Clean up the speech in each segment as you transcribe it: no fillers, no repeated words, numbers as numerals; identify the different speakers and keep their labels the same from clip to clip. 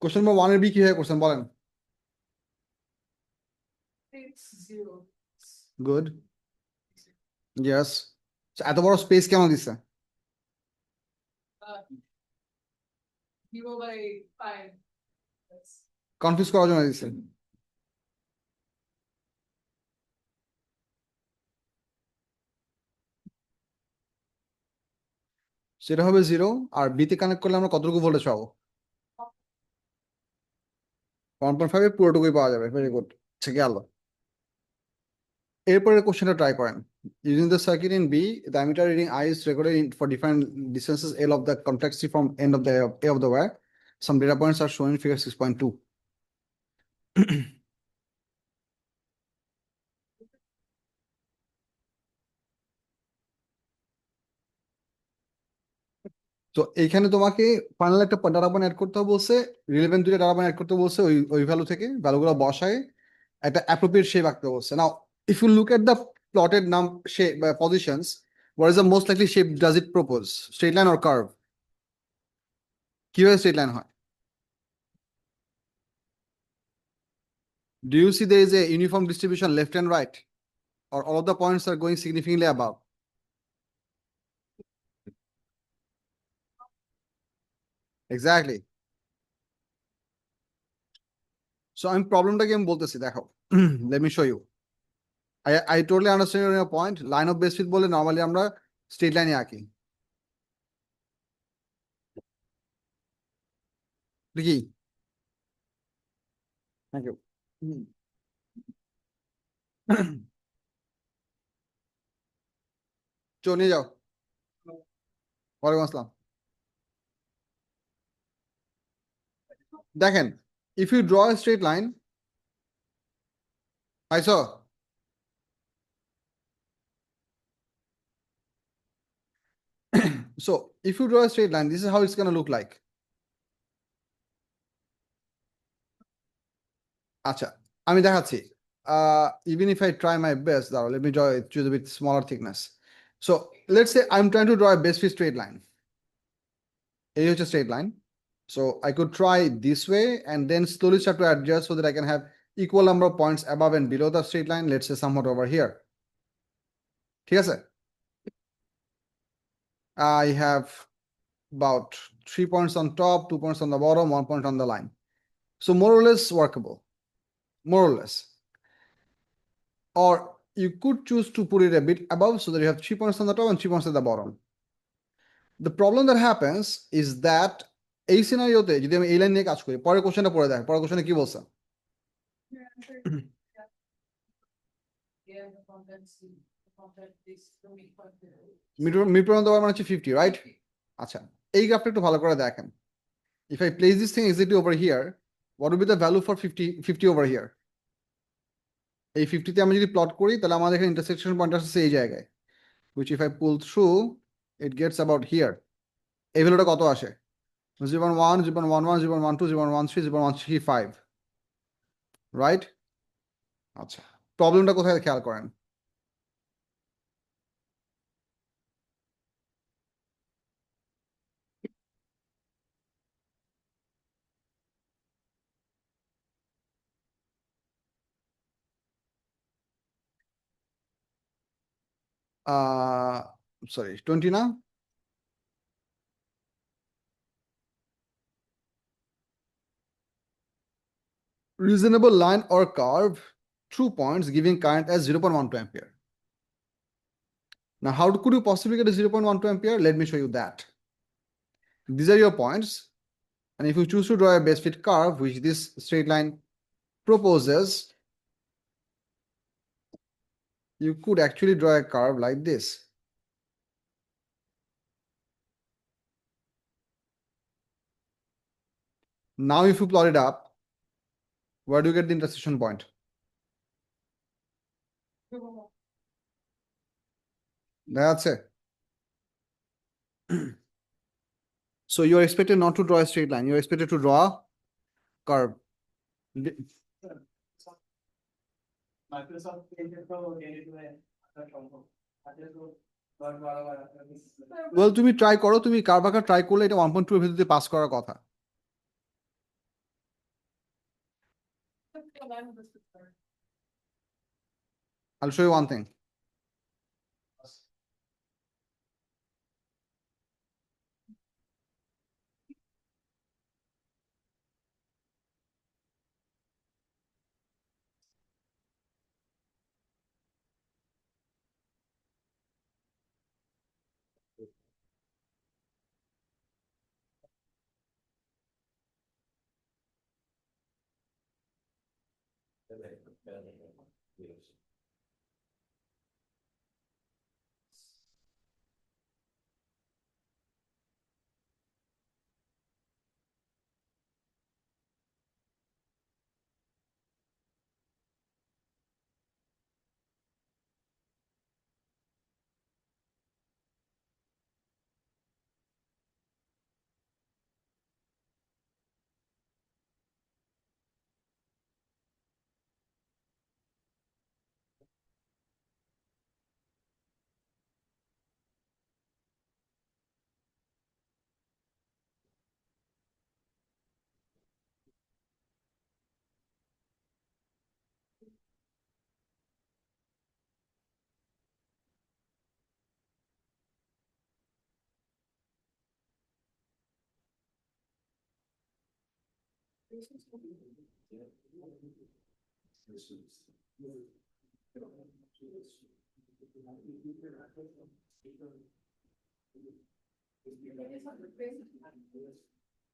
Speaker 1: Question number 1 এর B কিভাবে করছেন বলেন।
Speaker 2: It's 0.
Speaker 1: Good, yes. এত বড় স্পেস কেন দিছে?
Speaker 2: 0/5. That's
Speaker 1: কনফিউজ করার জন্য দিছে। সেটা হবে 0, আর বিতে কানেক্ট করলে আমরা কতটুকু ভোল্টেজ পাবো? 1.5 এর পুরোটুকুই পাওয়া যাবে। ভেরি গুড, ঠিক গেল। এরপরের কোশ্চেনটা ট্রাই করেন। Using the circuit in B, the ammeter reading I is recorded for different distances L of the complexity from end of the A of the wire. Some data points are shown in figure 6.2. তো এইখানে তোমাকে final একটা data point add করতে বলছে, relevant দুইটা data point add করতে বলছে, ওই ভ্যালু থেকে ভ্যালুগুলো বসায় একটা অ্যাপ্রোপ্রিয়েট শেপ আঁকতে বলছে। Now if you look at the plotted নাম shape positions, what is the most likely shape does it propose? Straight line or curve? কিভাবে স্ট্রেট লাইন হয়? Do you see there is a uniform distribution left and right, or all of the points are going significantly above? Exactly. So আমি প্রবলেমটাকে আমি বলতেছি, দেখো। Let me show you. I totally understand your point. Line of base width বলে normally আমরা straight লাইনে আঁকি। দেখি, thank you. চো নিয়ে যাও। ওয়ালাইকুম আসসালাম। দেখেন, if you draw a straight line, পাইছো? So if you draw a straight line, this is how it's gonna look like. আচ্ছা, আমি দেখাচ্ছি। Even if I try my best, now let me draw it to a bit smaller thickness. So let's say I'm trying to draw a base fit straight line. A is a straight line. So I could try this way and then slowly start to adjust so that I can have equal number of points above and below the straight line. Let's say somewhat over here. ঠিক আছে? I have about 3 points on top, 2 points on the bottom, 1 point on the line. So more or less workable, more or less. Or you could choose to put it a bit above so that you have 3 points on the top and 3 points at the bottom. The problem that happens is that এই সিনারিওতে যদি আমি এই line নিয়ে কাজ করি, পরের কোশ্চেনটা পড়ে দেখ, পরের কোশ্চেনে কি বলছে?
Speaker 2: yeah, the content is to be
Speaker 1: mid point দেওয়ার মানে হচ্ছে 50, রাইট? আচ্ছা, এই গ্রাফটা একটু ভালো করে দেখেন। If I place this thing exactly over here, what would be the value for 50 over here? এই 50 তে আমি যদি প্লট করি তাহলে আমাদের এখানে ইন্টারসেকশন পয়েন্ট আসছে এই জায়গায়, which if I pull through it gets about here. এই ভ্যালুটা কত আসে? 0.1, 0.11, 0.12, 0.13, 0.135, রাইট? আচ্ছা, প্রবলেমটা কোথায় খেয়াল করেন। Sorry, 20 না? Reasonable line or curve through points giving current as 0.12 ampere. Now, how could you possibly get a 0.12 ampere? Let me show you that. These are your points. And if you choose to draw a base fit curve, which this straight line proposes, you could actually draw a curve like this. Now, if you plot it up, where do you get the intersection point? That's it. So you're expected not to draw a straight line. You're expected to draw a curve.
Speaker 3: Microsoft পেজে তো edit হয়ে আসা সম্ভব আছে তো 10-12 বার
Speaker 1: Well, তুমি try করো, তুমি কার্ভ আঁকা ট্রাই করলে এটা 1.2 এর ভিতরে পাস করার কথা। I'll show you one thing.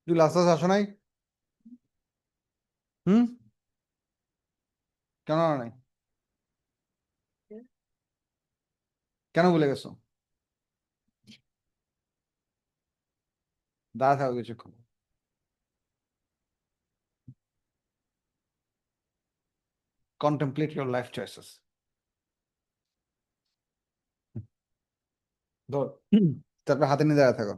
Speaker 1: তুই লাস্ট ক্লাস আসো নাই? হুম, কেন আসো নাই? কেন ভুলে গেছো? দাঁড়া থাকো কিছুক্ষণ। Contemplate your life choices. ধর, তারপর হাতে নিয়ে দাঁড়া থাকো।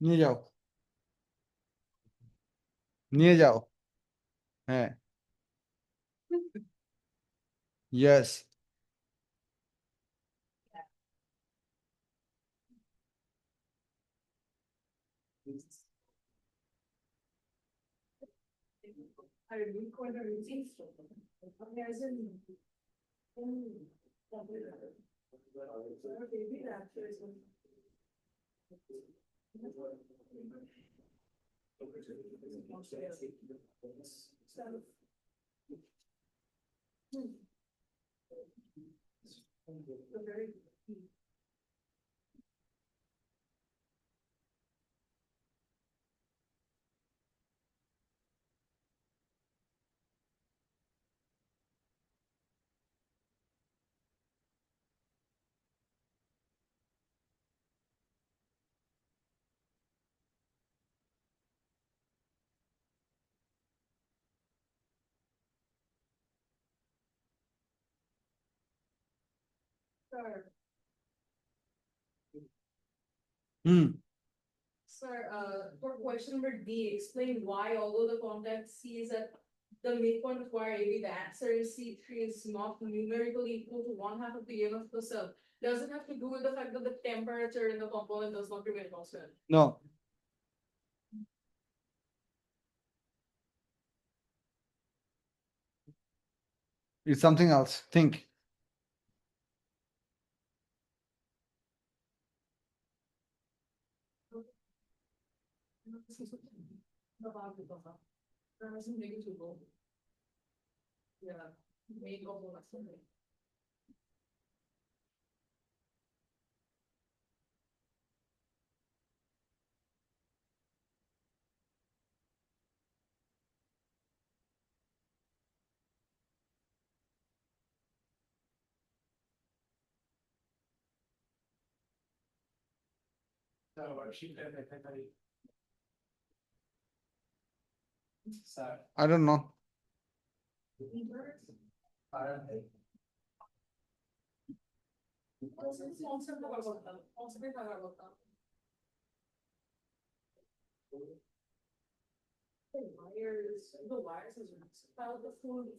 Speaker 1: নিয়ে যাও, নিয়ে যাও। হ্যাঁ, yes.
Speaker 2: Sir,
Speaker 1: hmm,
Speaker 2: sir, for question number D, explain why although the contact C is at the midpoint of where AB, the answer is C3 is not numerically equal to 1/2 of the EMF per cell. Does it have to do with the fact that the temperature in the component does not remain constant?
Speaker 1: No, it's something else. Think.
Speaker 2: Yeah, make of something.
Speaker 3: Sir
Speaker 1: I don't know.
Speaker 2: The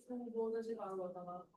Speaker 2: full voltage power button.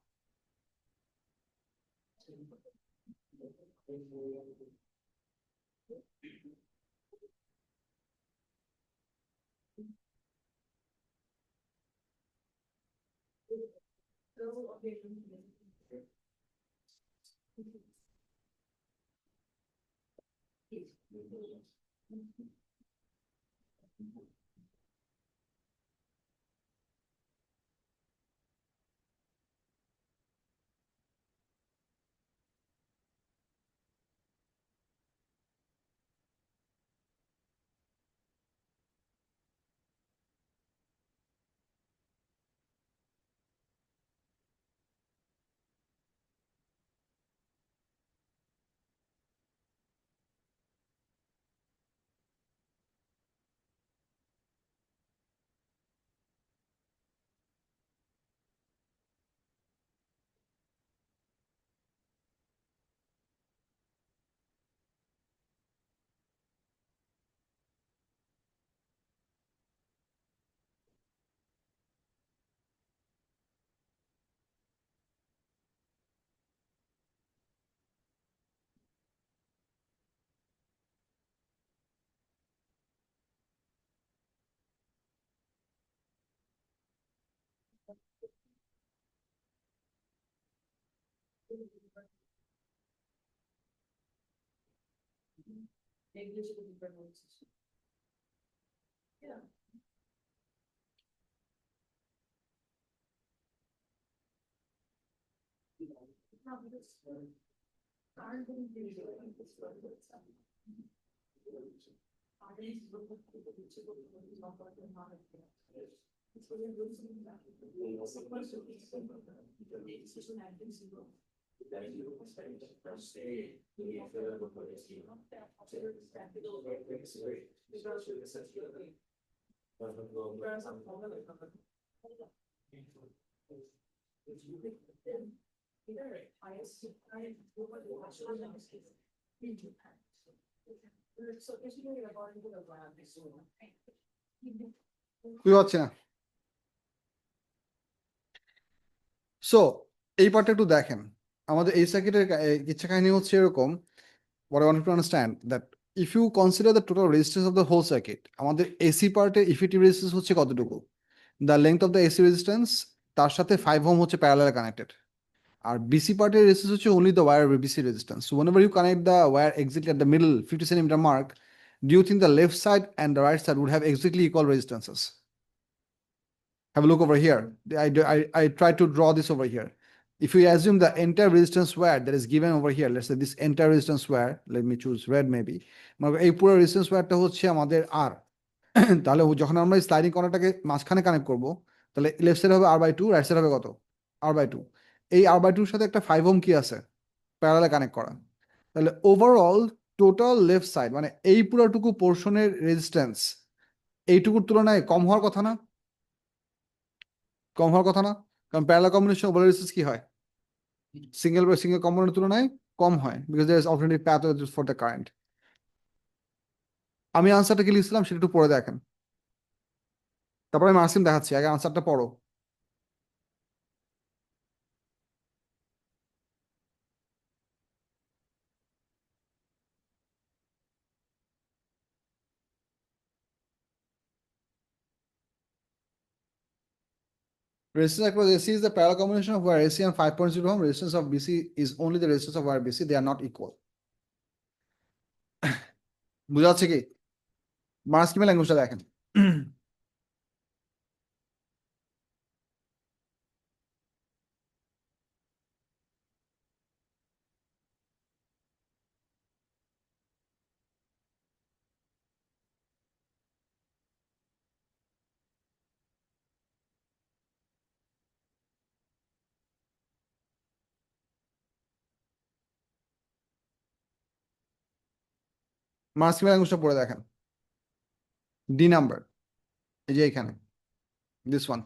Speaker 2: English is a different pronunciation. Yeah.
Speaker 1: বুঝতে পারছি না। So এই পার্টটা একটু দেখেন, আমাদের এই সার্কিটের ইচ্ছা কাহিনী হচ্ছে এরকম, what I want to understand that if you consider the total resistance of the whole circuit, আমাদের এসি পার্টের ইফেক্টিভ রেজিস্ট্যান্স হচ্ছে কতটুকু, the length of the AC resistance, তার সাথে 5 ওহম হচ্ছে প্যারালাল কানেক্টেড, আর বিসি পার্টের রেজিস্ট্যান্স হচ্ছে only the wire BC resistance. So whenever you connect the wire exactly at the middle 50 centimeter mark, do you think the left side and the right side would have exactly equal resistances? Have a look over here. I try to draw this over here. If we assume the entire resistance wire that is given over here, let's say this entire resistance wire, let me choose red maybe. এই পুরো resistance ওয়্যারটা হচ্ছে আমাদের আর। তাহলে যখন আমরা sliding কর্নারটাকে মাঝখানে connect করব, তাহলে লেফট সাইড হবে R/2, রাইট সাইড হবে কত, R/2। এই R/2 এর সাথে একটা 5 ওহম কি আছে, প্যারালালে কানেক্ট করা। তাহলে ওভারঅল টোটাল লেফট সাইড মানে এই পুরোটুকু পোর্শনের রেজিস্ট্যান্স এইটুকুর তুলনায় কম হওয়ার কথা না, কম হওয়ার কথা না? কারণ প্যারালাল কম্বিনেশন ওভারঅল রেজিস্ট্যান্স কি হয়, সিঙ্গেল কম্পোনেন্টের তুলনায় কম হয়, because there is alternative path for the current. আমি আনসারটা কি লিখছিলাম সেটা একটু পড়ে দেখেন, তারপরে আমি মার্কসিম দেখাচ্ছি, আগে আনসারটা পড়ো। Resistance across AC is the parallel combination of wire AC and 5.0 ohm. Resistance of BC is only the resistance of wire BC. They are not equal. বুঝা যাচ্ছে কি? মার্কসিমের ল্যাঙ্গুয়েজটা দেখেন। মার্কসিমাল ল্যাঙ্গুয়েজটা পড়ে দেখেন, ডি নাম্বার, এই যে এখানে, দিস ওয়ান,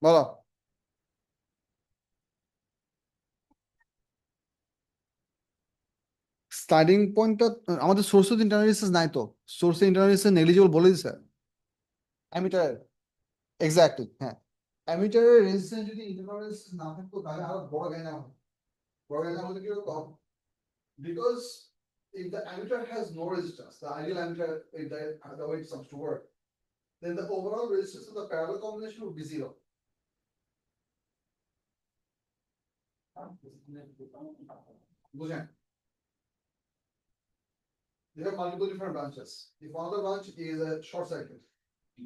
Speaker 1: বলো। স্টার্টিং পয়েন্টটা আমাদের সোর্স অফ ইন্টারনাল নাই তো, সোর্স ইন্টারনাল নেগলিজিবল বলে দিছে অ্যামিটার, এক্স্যাক্টলি হ্যাঁ। অ্যামিটারের রেজিস্ট্যান্স যদি ইন্টারনাল রেজিস্ট্যান্স না থাকতো তাহলে আরো বড় গাইনা হবে। বড় গাইনা হলে কি রকম? Because if the emitter has no resistance, the ideal emitter, if the way it comes to work, then the overall resistance of the parallel combination would be zero. বুঝেন? They have multiple different branches. If one of the branch is a short circuit,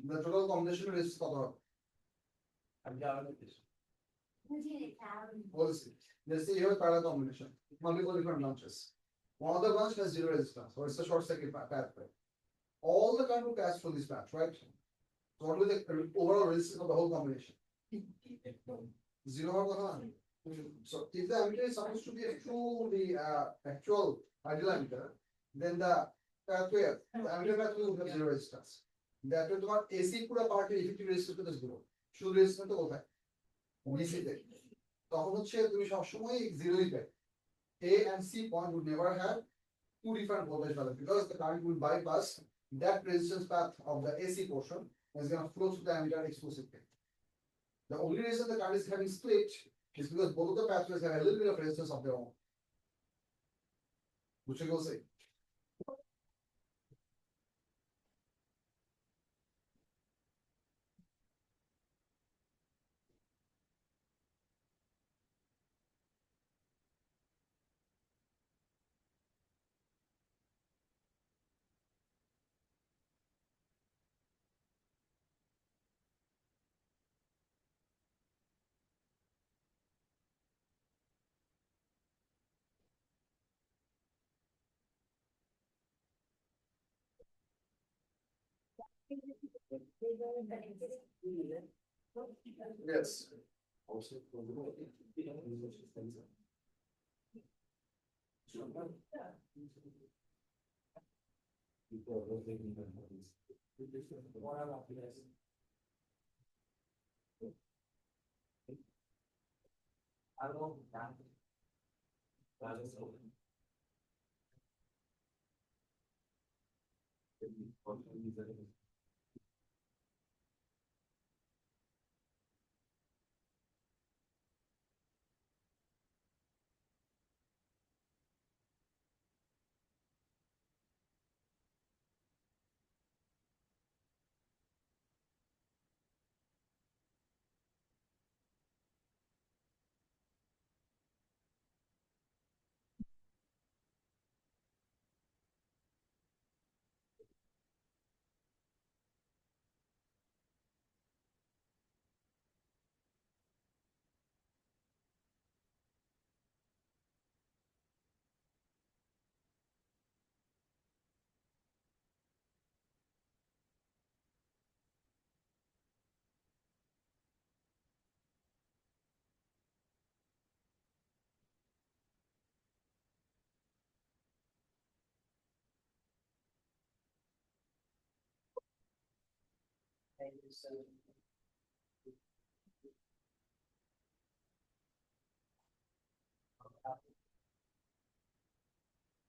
Speaker 1: the total combination resistance কত হবে? Policy. Let's say you have a parallel combination, multiple different branches. One of the branch has zero resistance, or it's a short circuit pathway. All the current will pass through this patch, right? So what will the overall resistance of the whole combination? Zero হওয়ার কথা না? So if the emitter is supposed to be truly actual ideal emitter, then the pathway, the emitter pathway will have zero resistance. That way তোমার AC পুরো পার্টের effective resistance তো zero. শুধু resistance তো কোথায়? DC তে। তখন হচ্ছে তুমি সবসময় জিরোই পাবে। A and C point would never have two different voltage values because the current will bypass that resistance path of the AC portion and is going to flow through the emitter exclusively. The only reason the current is having split is because both of the pathways have a little bit of resistance of their own. Which we will say. Yes.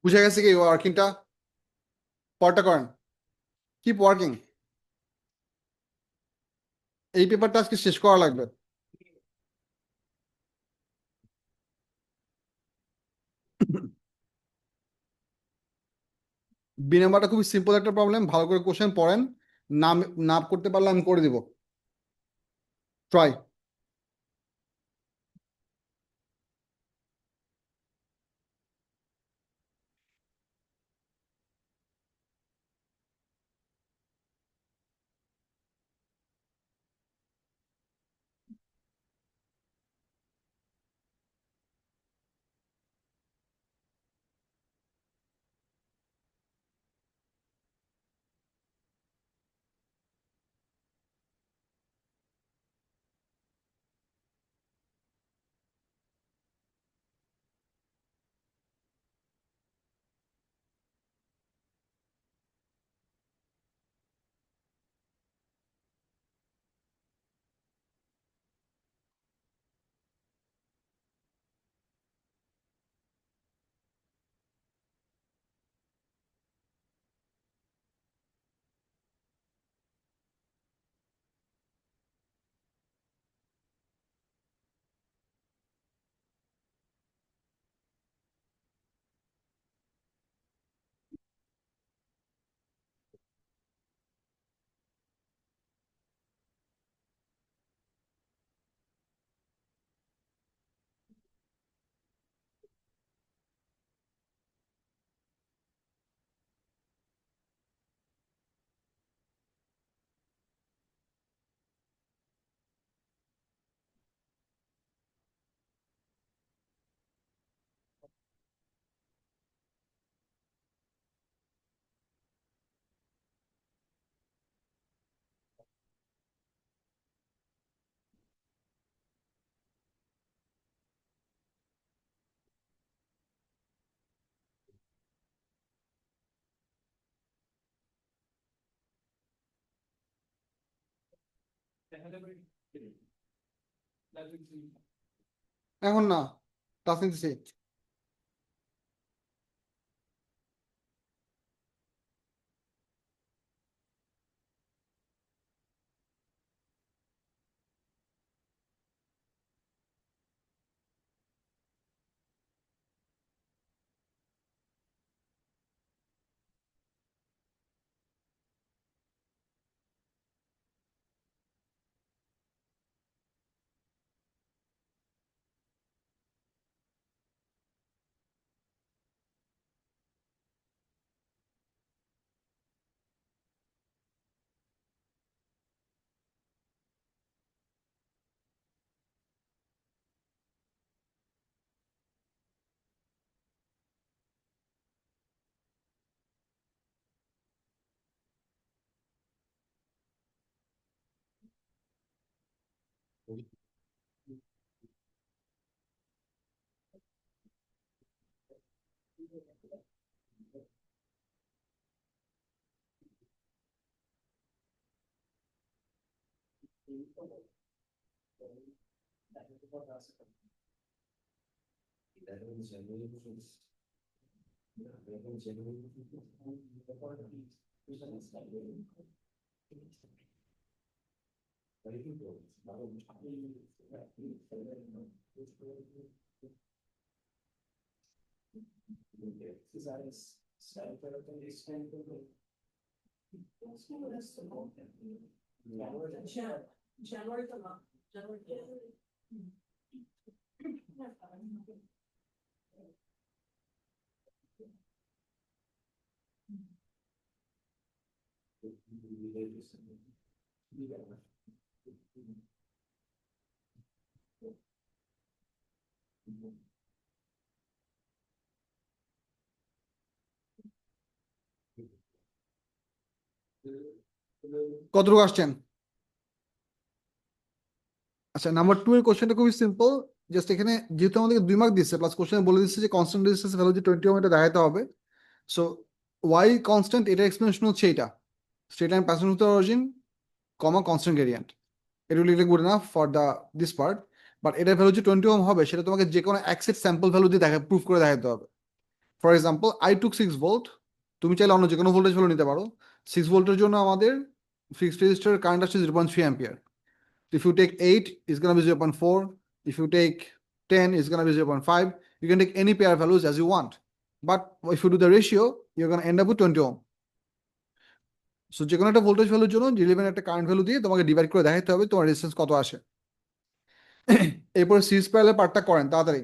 Speaker 1: বুঝে গেছে কি ওয়ার্কিংটা? পরটা করেন, keep working. এই পেপারটা আজকে শেষ করা লাগবে। বি নাম্বারটা খুবই সিম্পল একটা প্রবলেম, ভালো করে কোশ্চেন পড়েন, নাম না করতে পারলে আমি করে দিব, ট্রাই। এখন না, ক্লাস নিতেছি।
Speaker 2: January to March, January.
Speaker 1: কতটুকু আসছেন? আচ্ছা, নাম্বার 2 এর কোশ্চেনটা খুবই সিম্পল। জাস্ট এখানে যেহেতু আমাদেরকে 2 মার্ক দিচ্ছে, প্লাস কোশ্চেনে বলে দিচ্ছে যে কনস্ট্যান্ট রেজিস্ট্যান্স ভ্যালু যে 20 ওহম এটা দেখাতে হবে। সো ওয়াই কনস্ট্যান্ট, এটা এক্সপ্লেনেশন হচ্ছে এটা straight line passage with origin, comma constant gradient. এটা লিখলে good enough for the this part. But এটার ভ্যালু যে 20 ওহম হবে সেটা তোমাকে যে কোনো অ্যাক্সেট স্যাম্পল ভ্যালু দিয়ে দেখা প্রুফ করে দেখাতে হবে। For example, I took 6 volt, তুমি চাইলে অন্য যে কোনো ভোল্টেজ ভ্যালু নিতে পারো। 6 ভোল্টের জন্য আমাদের ফিক্সড রেজিস্টার কারেন্ট আসছে 0.3 ampere. If you take 8, it's gonna be 0.4. If you take 10, it's gonna be 0.5. You can take any pair values as you want. But if you do the ratio, you're gonna end up with 20 ohm. So যে কোনো একটা voltage ভ্যালুর জন্য relevant একটা current value দিয়ে তোমাকে divide করে দেখাতে হবে তোমার রেজিস্ট্যান্স কত আসে। এরপর সিরিজ প্যারালাল পার্টটা করেন তাড়াতাড়ি।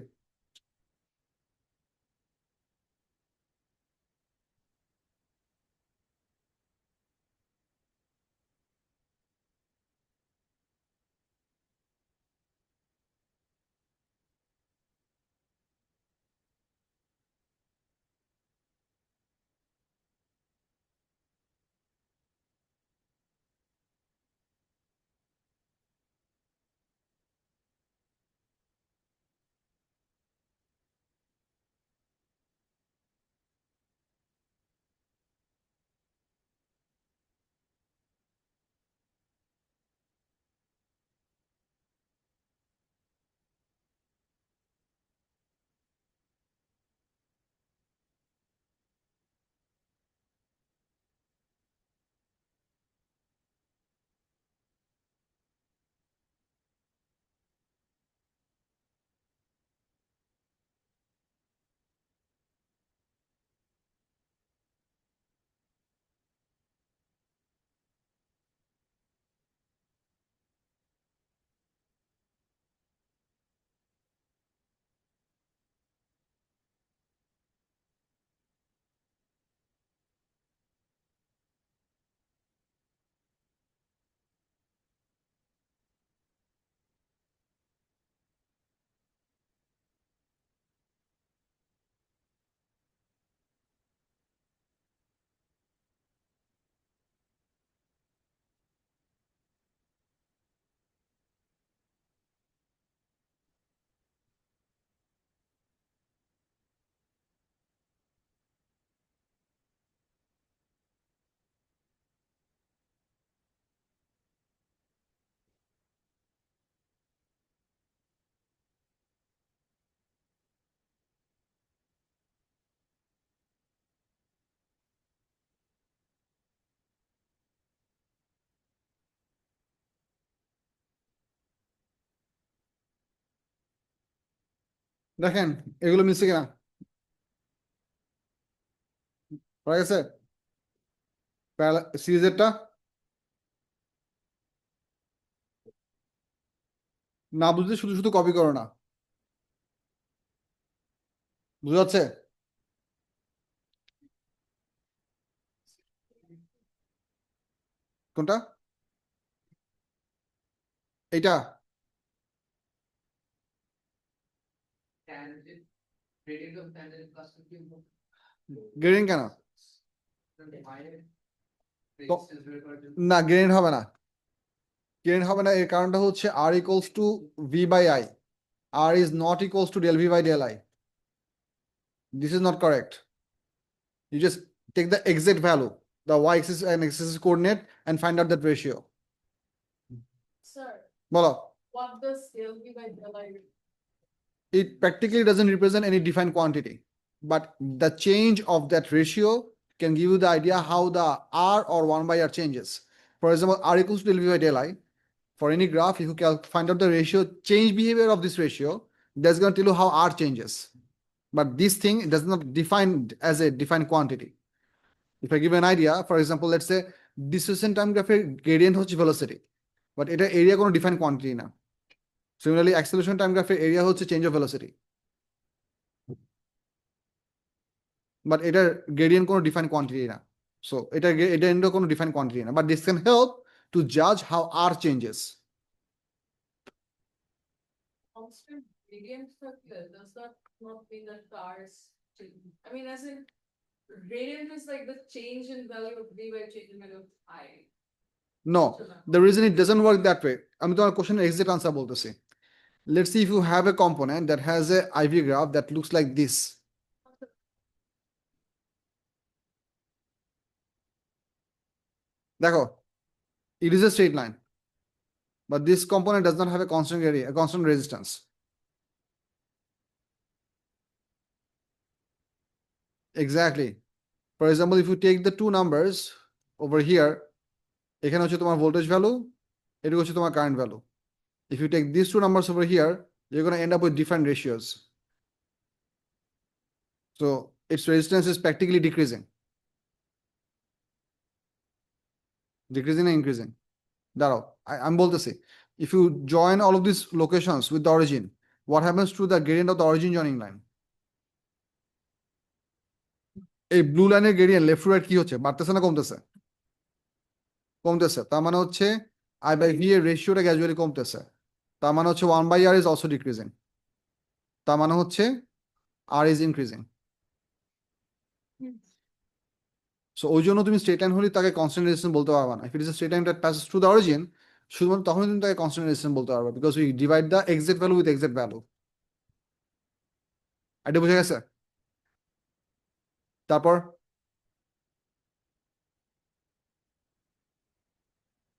Speaker 1: দেখেন এগুলো মিলছে কিনা, পড়া গেছে সিরিজেরটা, না বুঝলে শুধু শুধু কপি করো না, বুঝা যাচ্ছে? কোনটা? এইটা?
Speaker 3: tangent, gradient of tangent plus 15.
Speaker 1: Gradient কেন?
Speaker 3: Minus
Speaker 1: তো
Speaker 3: resistance required to
Speaker 1: না, গ্রেডিয়েন্ট হবে না, গ্রেডিয়েন্ট হবে না, এর কারণটা হচ্ছে R equals to V by I, R is not equals to del V by del I, this is not correct. You just take the exact value, the y-axis and x-axis coordinate, and find out that ratio.
Speaker 2: Sir,
Speaker 1: বলো।
Speaker 2: what does LP by Delhi?
Speaker 1: It practically doesn't represent any defined quantity, but the change of that ratio can give you the idea how the r or 1 by r changes. For example, r equals to del v by del I. For any graph, if you can find out the ratio, change behavior of this ratio, that's going to tell you how r changes. But this thing does not define as a defined quantity. If I give an idea, for example, let's say distance time graph gradient হচ্ছে velocity, but এটা area কোনো defined quantity না. Similarly, acceleration time graph area হচ্ছে change of velocity, but এটার gradient কোনো defined quantity না. So এটা কোনো defined quantity না, but this can help to judge how r changes.
Speaker 2: Constant gradient factor, does that not mean that cars change? I mean, as in, gradient is like the change in value of V by change in value of I.
Speaker 1: No, the reason it doesn't work that way, আমি তোমার কোশ্চেনের exact answer বলতেছি. Let's see if you have a component that has a IV graph that looks like this. দেখো, it is a straight line, but this component does not have a constant area, a constant resistance. Exactly. For example, if you take the two numbers over here, এখানে হচ্ছে তোমার voltage value, এটা হচ্ছে তোমার current value. If you take these two numbers over here, you're going to end up with different ratios. So its resistance is practically decreasing. Decreasing or increasing? দাঁড়াও, আমি বলতেছি, if you join all of these locations with the origin, what happens to the gradient of the origin joining line? এই blue লাইনের gradient left to right কি হচ্ছে, বাড়তেছে না কমতেছে? কমতেছে, তার মানে হচ্ছে I by V এর রেশিওটা গ্র্যাজুয়ালি কমতেছে, তার মানে হচ্ছে 1 by R is also decreasing, তার মানে হচ্ছে R is increasing. সো ওই জন্য তুমি স্ট্রেট লাইন হলে তাকে কনস্ট্যান্ট রেজিস্ট্যান্স বলতে পারবা না। If it is straight line that passes through the origin, শুধুমাত্র তখনই তুমি তাকে কনস্ট্যান্ট রেজিস্ট্যান্স বলতে পারবা, because we divide the exact value with exact value. এটা বুঝা গেছে? তারপর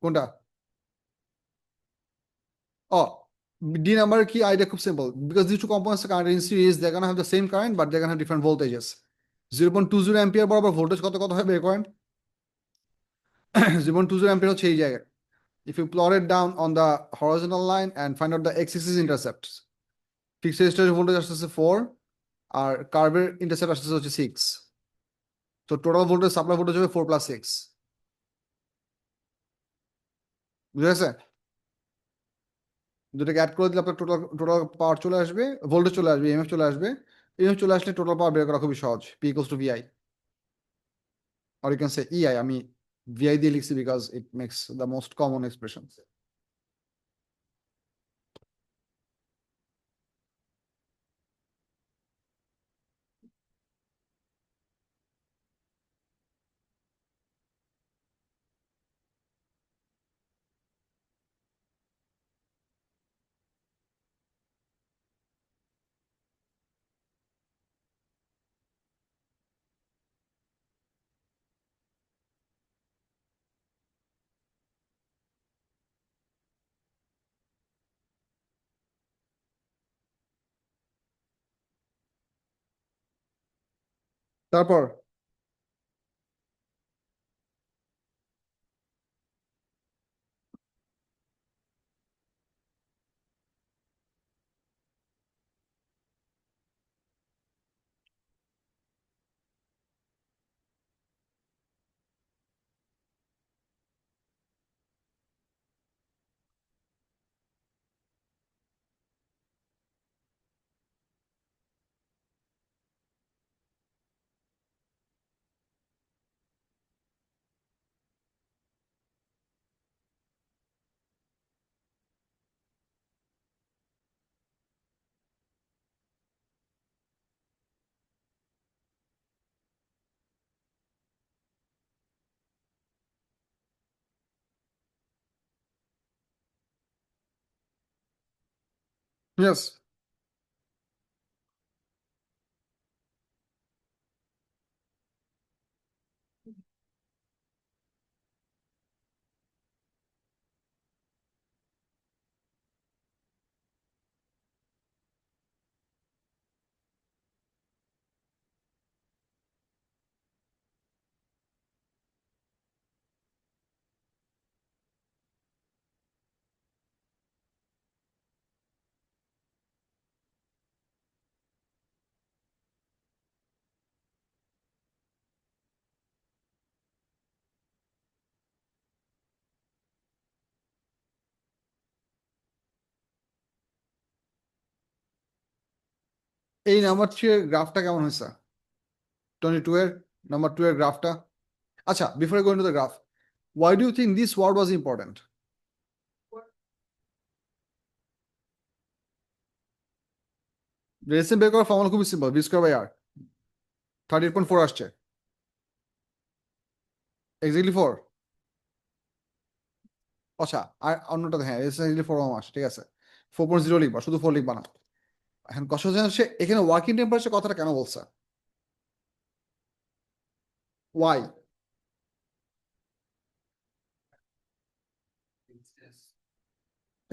Speaker 1: কোনটা? Oh, D number কি idea খুব simple, because these two components are current in series, they're gonna have the same current but they're gonna have different voltages. 0.20 ampere বরাবর voltage কত কত হয় বের করেন। 0.20 ampere হচ্ছে এই জায়গায়। If you plot it down on the horizontal line and find out the x-axis intercepts, fixed resistor voltage আসতেছে 4 আর কার্ভের ইন্টারসেপ্ট আসতেছে হচ্ছে 6, তো টোটাল ভোল্টেজ সাপ্লাই ভোল্টেজ হবে 4 + 6। বুঝা গেছে? দুটোকে অ্যাড করে দিলে আপনার টোটাল টোটাল পাওয়ার চলে আসবে, ভোল্টেজ চলে আসবে, ইএমএফ চলে আসবে। ইএমএফ চলে আসলে টোটাল পাওয়ার বের করা খুবই সহজ, P equals to VI, or you can say EI, আমি VI দিয়ে লিখছি because it makes the most common expression. তারপর Yes. এই নাম্বার 3 এর গ্রাফটা কেমন হয়েছে? 22 এর নাম্বার 2 এর গ্রাফটা। আচ্ছা, before I go into the graph, why do you think this word was important? Resistance বের করার ফর্মুলা খুবই সিম্পল, ভি স্কয়ার বাই আর। 38.4 আসছে, এক্স্যাক্টলি 4। আচ্ছা, আর অন্যটা হ্যাঁ, এক্স্যাক্টলি 4 ওহম আসে, ঠিক আছে। 4.0 লিখবা, শুধু 4 লিখবা না। এখন কথা হচ্ছে এখানে ওয়ার্কিং টেম্পারেচার কথাটা কেন বলছে? Y?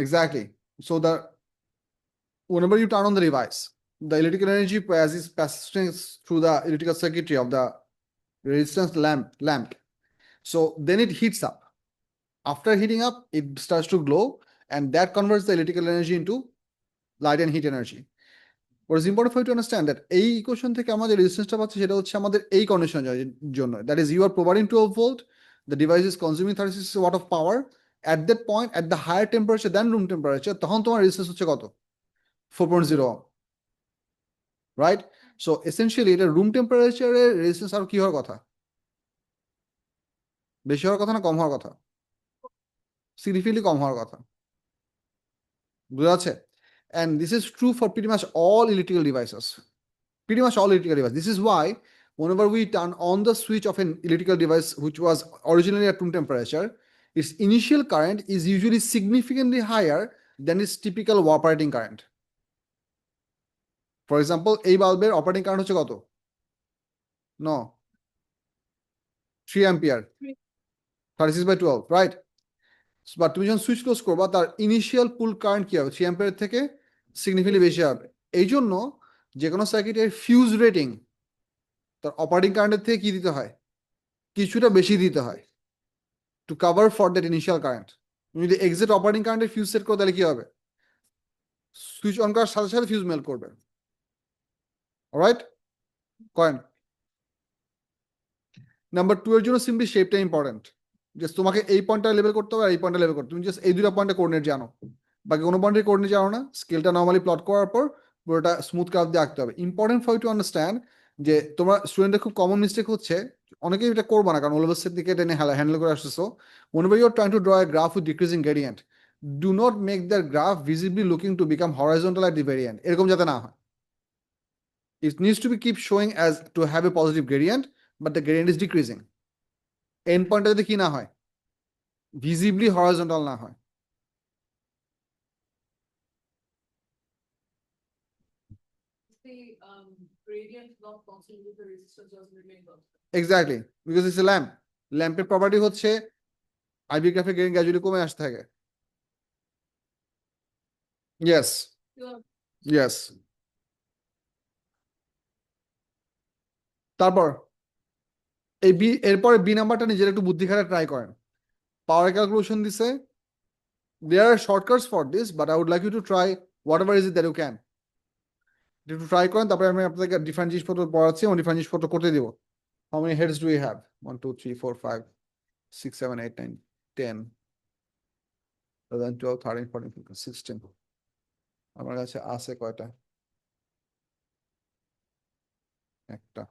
Speaker 1: Exactly. So whenever you turn on the device, the electrical energy as is passing through the electrical circuitry of the resistance lamp. So then it heats up. After heating up, it starts to glow, and that converts the electrical energy into light and heat energy. What is important for you to understand that এই equation থেকে আমাদের রেজিস্ট্যান্সটা পাচ্ছি সেটা হচ্ছে আমাদের এই কন্ডিশনের জন্য, that is you are providing 12 volt, the device is consuming 36 watt of power. At that point, at the higher temperature than room temperature, তখন তোমার রেজিস্ট্যান্স হচ্ছে কত? 4.0 ওহম, রাইট? সো এসেনশিয়ালি এটা রুম টেম্পারেচারের রেজিস্ট্যান্স আর কি হওয়ার কথা? বেশি হওয়ার কথা না কম হওয়ার কথা? সিগনিফিকেন্টলি কম হওয়ার কথা। বুঝা যাচ্ছে? And this is true for pretty much all electrical devices. Pretty much all electrical devices. This is why whenever we turn on the switch of an electrical device which was originally at room temperature, its initial current is usually significantly higher than its typical operating current. For example, এই বাল্বের operating current হচ্ছে কত? No, 3 ampere, 36/12, right? But তুমি যখন switch close করবা তার initial পুল current কি হবে? 3 অ্যাম্পিয়ার থেকে সিগনিফিকেন্টলি বেশি হবে। এই জন্য যে কোনো সার্কিটের ফিউজ রেটিং তার অপারেটিং কারেন্টের থেকে কি দিতে হয়? কিছুটা বেশি দিতে হয়, to cover for that initial current. তুমি যদি এক্সাক্ট অপারেটিং কারেন্টের ফিউজ সেট করো তাহলে কি হবে? সুইচ অন করার সাথে সাথে ফিউজ মেল্ট করবে। অলরাইট, কয়েন নাম্বার 2 এর জন্য সিম্পলি শেপটা ইম্পর্টেন্ট। জাস্ট তোমাকে এই পয়েন্টটা লেভেল করতে হবে আর এই পয়েন্টটা লেভেল করতে, তুমি জাস্ট এই দুটো পয়েন্টে কোঅর্ডিনেট জানো, বাকি কোনো পয়েন্টের কোঅর্ডিনেট জানো না। স্কেলটা নর্মালি প্লট করার পর পুরোটা স্মুথ কার্ভ দিয়ে আঁকতে হবে। Important for you to understand যে তোমার স্টুডেন্টদের খুব কমন মিস্টেক হচ্ছে, অনেকেই এটা করবো না কারণ ওলেভেলসের দিকে টেনে হ্যান্ডেল করে আসতেছো। whenever you are trying to draw a graph with decreasing gradient, do not make the graph visibly looking to become horizontal at the very end, এরকম যাতে না হয়। It needs to be keep showing as to have a positive gradient, but the gradient is decreasing. End পয়েন্টটা যদি কি না হয়? Visibly horizontal না হয়।
Speaker 2: The gradient not constant with the resistance doesn't remain constant.
Speaker 1: Exactly, because it's a lamp. ল্যাম্পের property হচ্ছে IV গ্রাফে গেইন গ্র্যাজুয়ালি কমে আসতে থাকে। Yes,
Speaker 2: Yeah.
Speaker 1: ইয়েস। তারপর এই বি, এরপরে বি নাম্বারটা নিজের একটু বুদ্ধি খাটা ট্রাই করেন। পাওয়ার ক্যালকুলেশন দিছে, there are shortcuts for this, but I would like you to try whatever is it that you can. একটু ট্রাই করেন, তারপরে আমি আপনাদেরকে ডিফারেন্ট জিনিসপত্র পড়াচ্ছি এবং ডিফারেন্ট জিনিসপত্র করতে দিব। How many heads do you have? 1 2 3 4 5 6 7 8 9 10 11 12 13 14 15 16। আমার কাছে আছে কয়টা? একটা,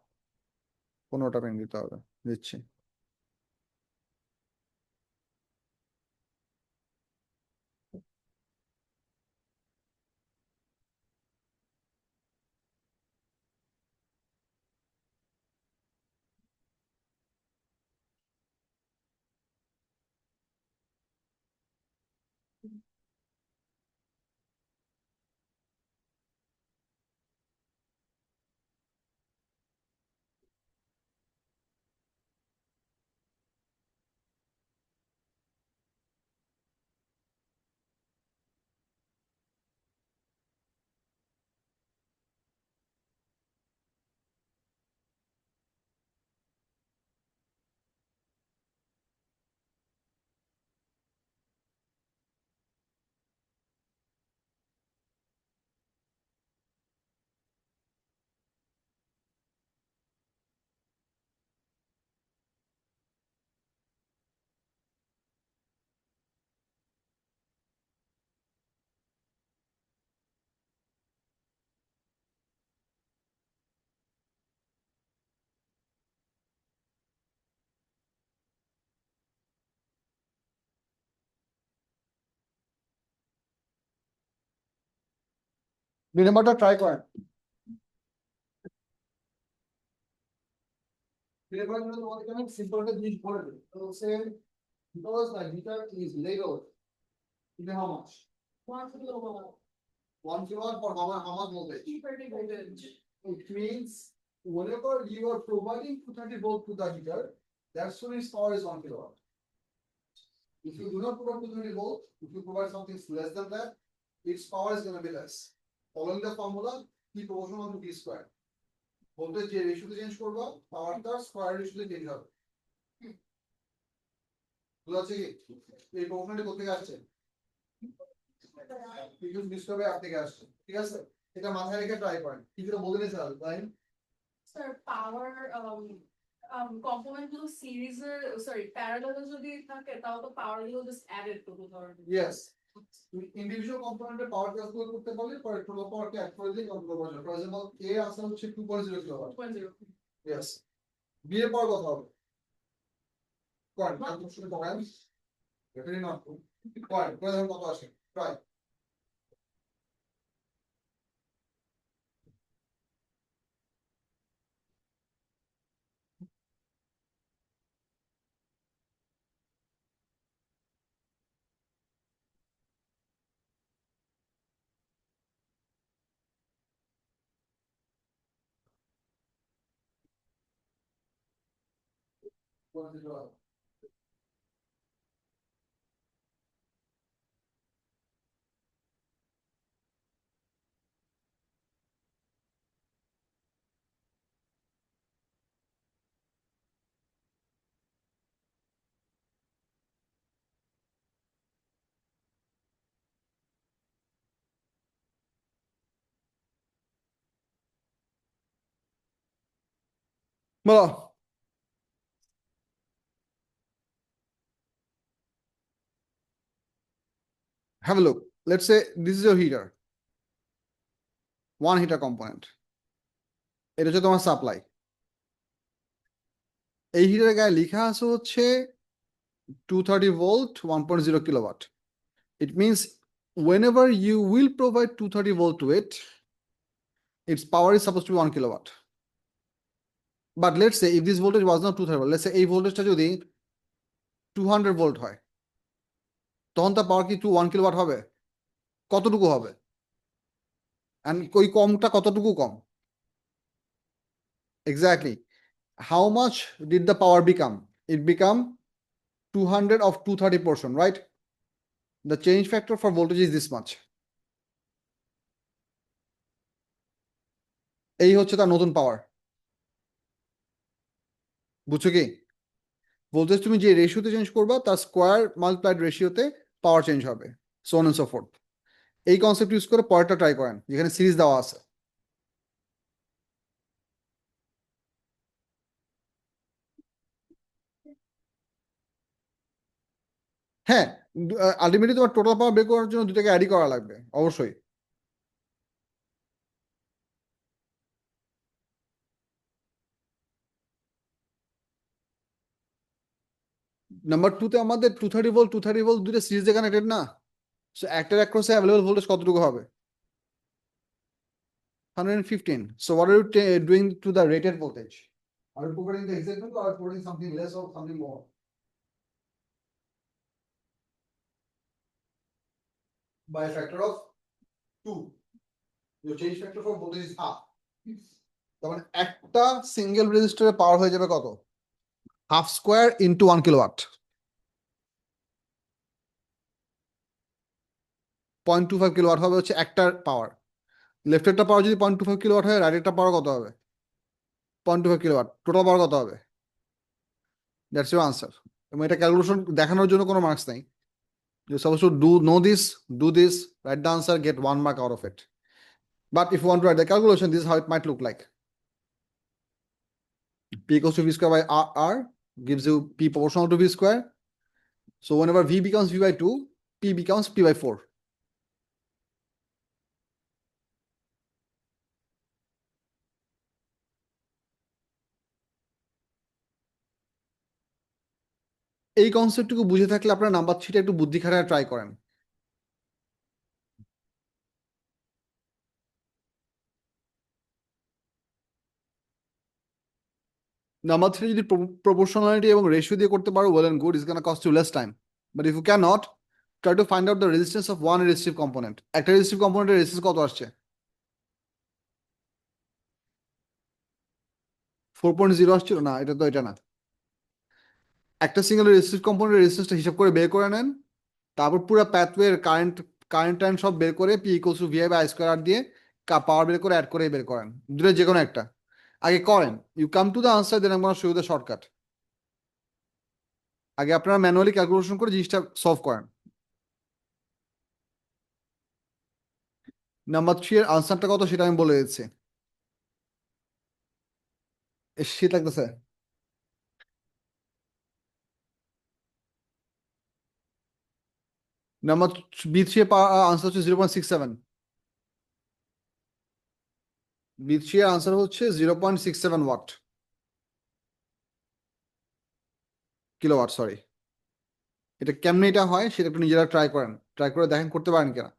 Speaker 1: 15টা পেন দিতে হবে, দিচ্ছি। দুই নাম্বারটা ট্রাই করেন। তোমাদের আমি সিম্পল একটা জিনিস বলে দিই। তো সে because my meter is Lego, you know how much?
Speaker 2: 1 kilowatt,
Speaker 1: 1 kilowatt for how much voltage?
Speaker 2: 230 voltage.
Speaker 1: It means whenever you are providing 230 volt to the heater, that's when its power is 1 kilowatt. If you do not provide 230 volt, if you provide something less than that, its power is going to be less. Following the formula, P proportional to T square. Voltage যে রেশিওতে change করবা, পাওয়ারটা square রেশিওতে change হবে। বুঝা যাচ্ছে কি? এই প্রবলেমটা কোথা থেকে আসছে? পিকিউ ডিসকভারি অ্যাপ থেকে আসছে। ঠিক আছে? এটা মাথায় রেখে ট্রাই করেন। কি করে বলতে চাই তাই?
Speaker 2: Sir, power component গুলো series sorry parallel যদি থাকে তাহলে তো power গুলো just added to ধর।
Speaker 1: Yes. ইন্ডিভিজুয়াল কম্পোনেন্টের পাওয়ার ক্যালকুলেট করতে পারলে পরে টোটাল পাওয়ারকে অ্যাড করে দিয়ে কন্ট্রোল করা যায়। ফর এক্সাম্পল এ আসলে হচ্ছে 2.0 কিলোওয়াট।
Speaker 2: 2.0.
Speaker 1: Yes. বি এর পাওয়ার কত হবে? কোয়ান্ট ক্যালকুলেশন করেন। Definitely not. কোয়ান্ট করে দেখুন কত আসে। ট্রাই। বলো। Have a look. Let's say this is your heater. One heater component. এটা হচ্ছে তোমার সাপ্লাই। এই হিটারের গায়ে লেখা আছে হচ্ছে 230 volt 1.0 kilowatt. It means whenever you will provide 230 volt to it, its power is supposed to be 1 kilowatt. But let's say if this voltage was not 230 volt, let's say এই ভোল্টেজটা যদি 200 ভোল্ট হয়, তখন তার পাওয়ার কি 1 কিলোওয়াট হবে? কতটুকু হবে? এন্ড ওই কমটা কতটুকু কম? Exactly. How much did the power become? It become 200 of 230 portion, right? The change factor for voltage is this much. এই হচ্ছে তার নতুন পাওয়ার। বুঝছো কি? ভোল্টেজ তুমি যে রেশিওতে চেঞ্জ করবা তার স্কোয়ার মাল্টিপ্লাইড রেশিওতে পাওয়ার চেঞ্জ হবে, so on and so forth. এই কনসেপ্ট ইউজ করে পরেরটা ট্রাই করেন যেখানে সিরিজ দেওয়া আছে। হ্যাঁ, আলটিমেটলি তোমার টোটাল পাওয়ার বের করার জন্য দুটাকে অ্যাডই করা লাগবে অবশ্যই। নাম্বার 2 তে আমাদের 230 ভোল্ট দুটো সিরিজে কানেক্টেড না, সো একটার অ্যাক্রসে অ্যাভেলেবল ভোল্টেজ কতটুকু হবে? 115. So what are you doing to the rated voltage? Are you putting the exact value or are you putting something less or something more? By a factor of 2. Your change factor for voltage is half. তার মানে একটা single রেজিস্টরের পাওয়ার হয়ে যাবে কত? Half square into 1 kilowatt. 0.25 kilowatt হবে হচ্ছে একটার পাওয়ার। লেফটেরটা পাওয়ার যদি 0.25 কিলোওয়াট হয়, রাইটেরটা পাওয়ার কত হবে? 0.25 কিলোওয়াট। টোটাল পাওয়ার কত হবে? That's your answer. এবং এটা ক্যালকুলেশন দেখানোর জন্য কোনো মার্কস নাই। You're supposed to know this, do this, write the answer, get 1 mark out of it. But if you want to write the calculation, this is how it might look like. P equals to V square by R gives you P proportional to V square. So whenever V becomes V by 2, P becomes P by 4. এই কনসেপ্টটুকু বুঝে থাকলে আপনার number 3টা একটু বুদ্ধি খাটায় try করেন। Number three, যদি প্রপোর্শনালিটি এবং রেশিও দিয়ে করতে পারো, well and good, is gonna cost you less time. But if you can not, try to find out the resistance of one resistive component. একটা রেজিস্টিভ কম্পোনেন্টের রেজিস্ট্যান্স কত আসছে? 4.0 আসছিল না? এটা তো এটা না। একটা সিঙ্গেল রেজিস্টিভ কম্পোনেন্টের রেজিস্ট্যান্সটা হিসাব করে বের করে নেন, তারপর পুরো পাথওয়ের কারেন্ট কারেন্ট টাইম সব বের করে P equals to VI by square R দিয়ে পাওয়ার বের করে অ্যাড করে বের করেন। দুটো যে কোনো একটা আগে করেন। You come to the answer, then আমরা শুরু দ্য শর্টকাট। আগে আপনারা ম্যানুয়ালি ক্যালকুলেশন করে জিনিসটা সলভ করেন। নাম্বার থ্রি এর আনসারটা কত সেটা আমি বলে দিচ্ছি। শীত লাগতেছে। নাম্বার বি থ্রি এর আনসার হচ্ছে 0.67। বি থ্রি এর আনসার হচ্ছে 0.67 ওয়াট, কিলোওয়াট সরি। এটা কেমনে এটা হয় সেটা একটু নিজেরা ট্রাই করেন, ট্রাই করে দেখেন করতে পারেন কিনা।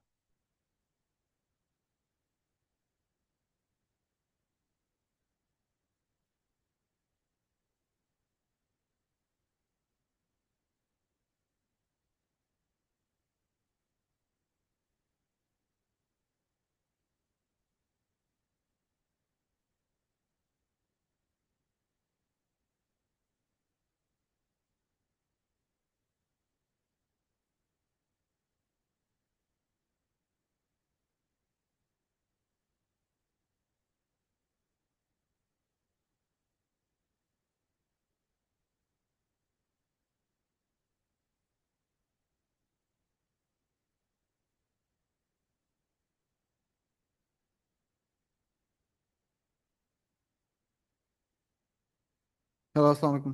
Speaker 1: হ্যালো, আসসালামু আলাইকুম।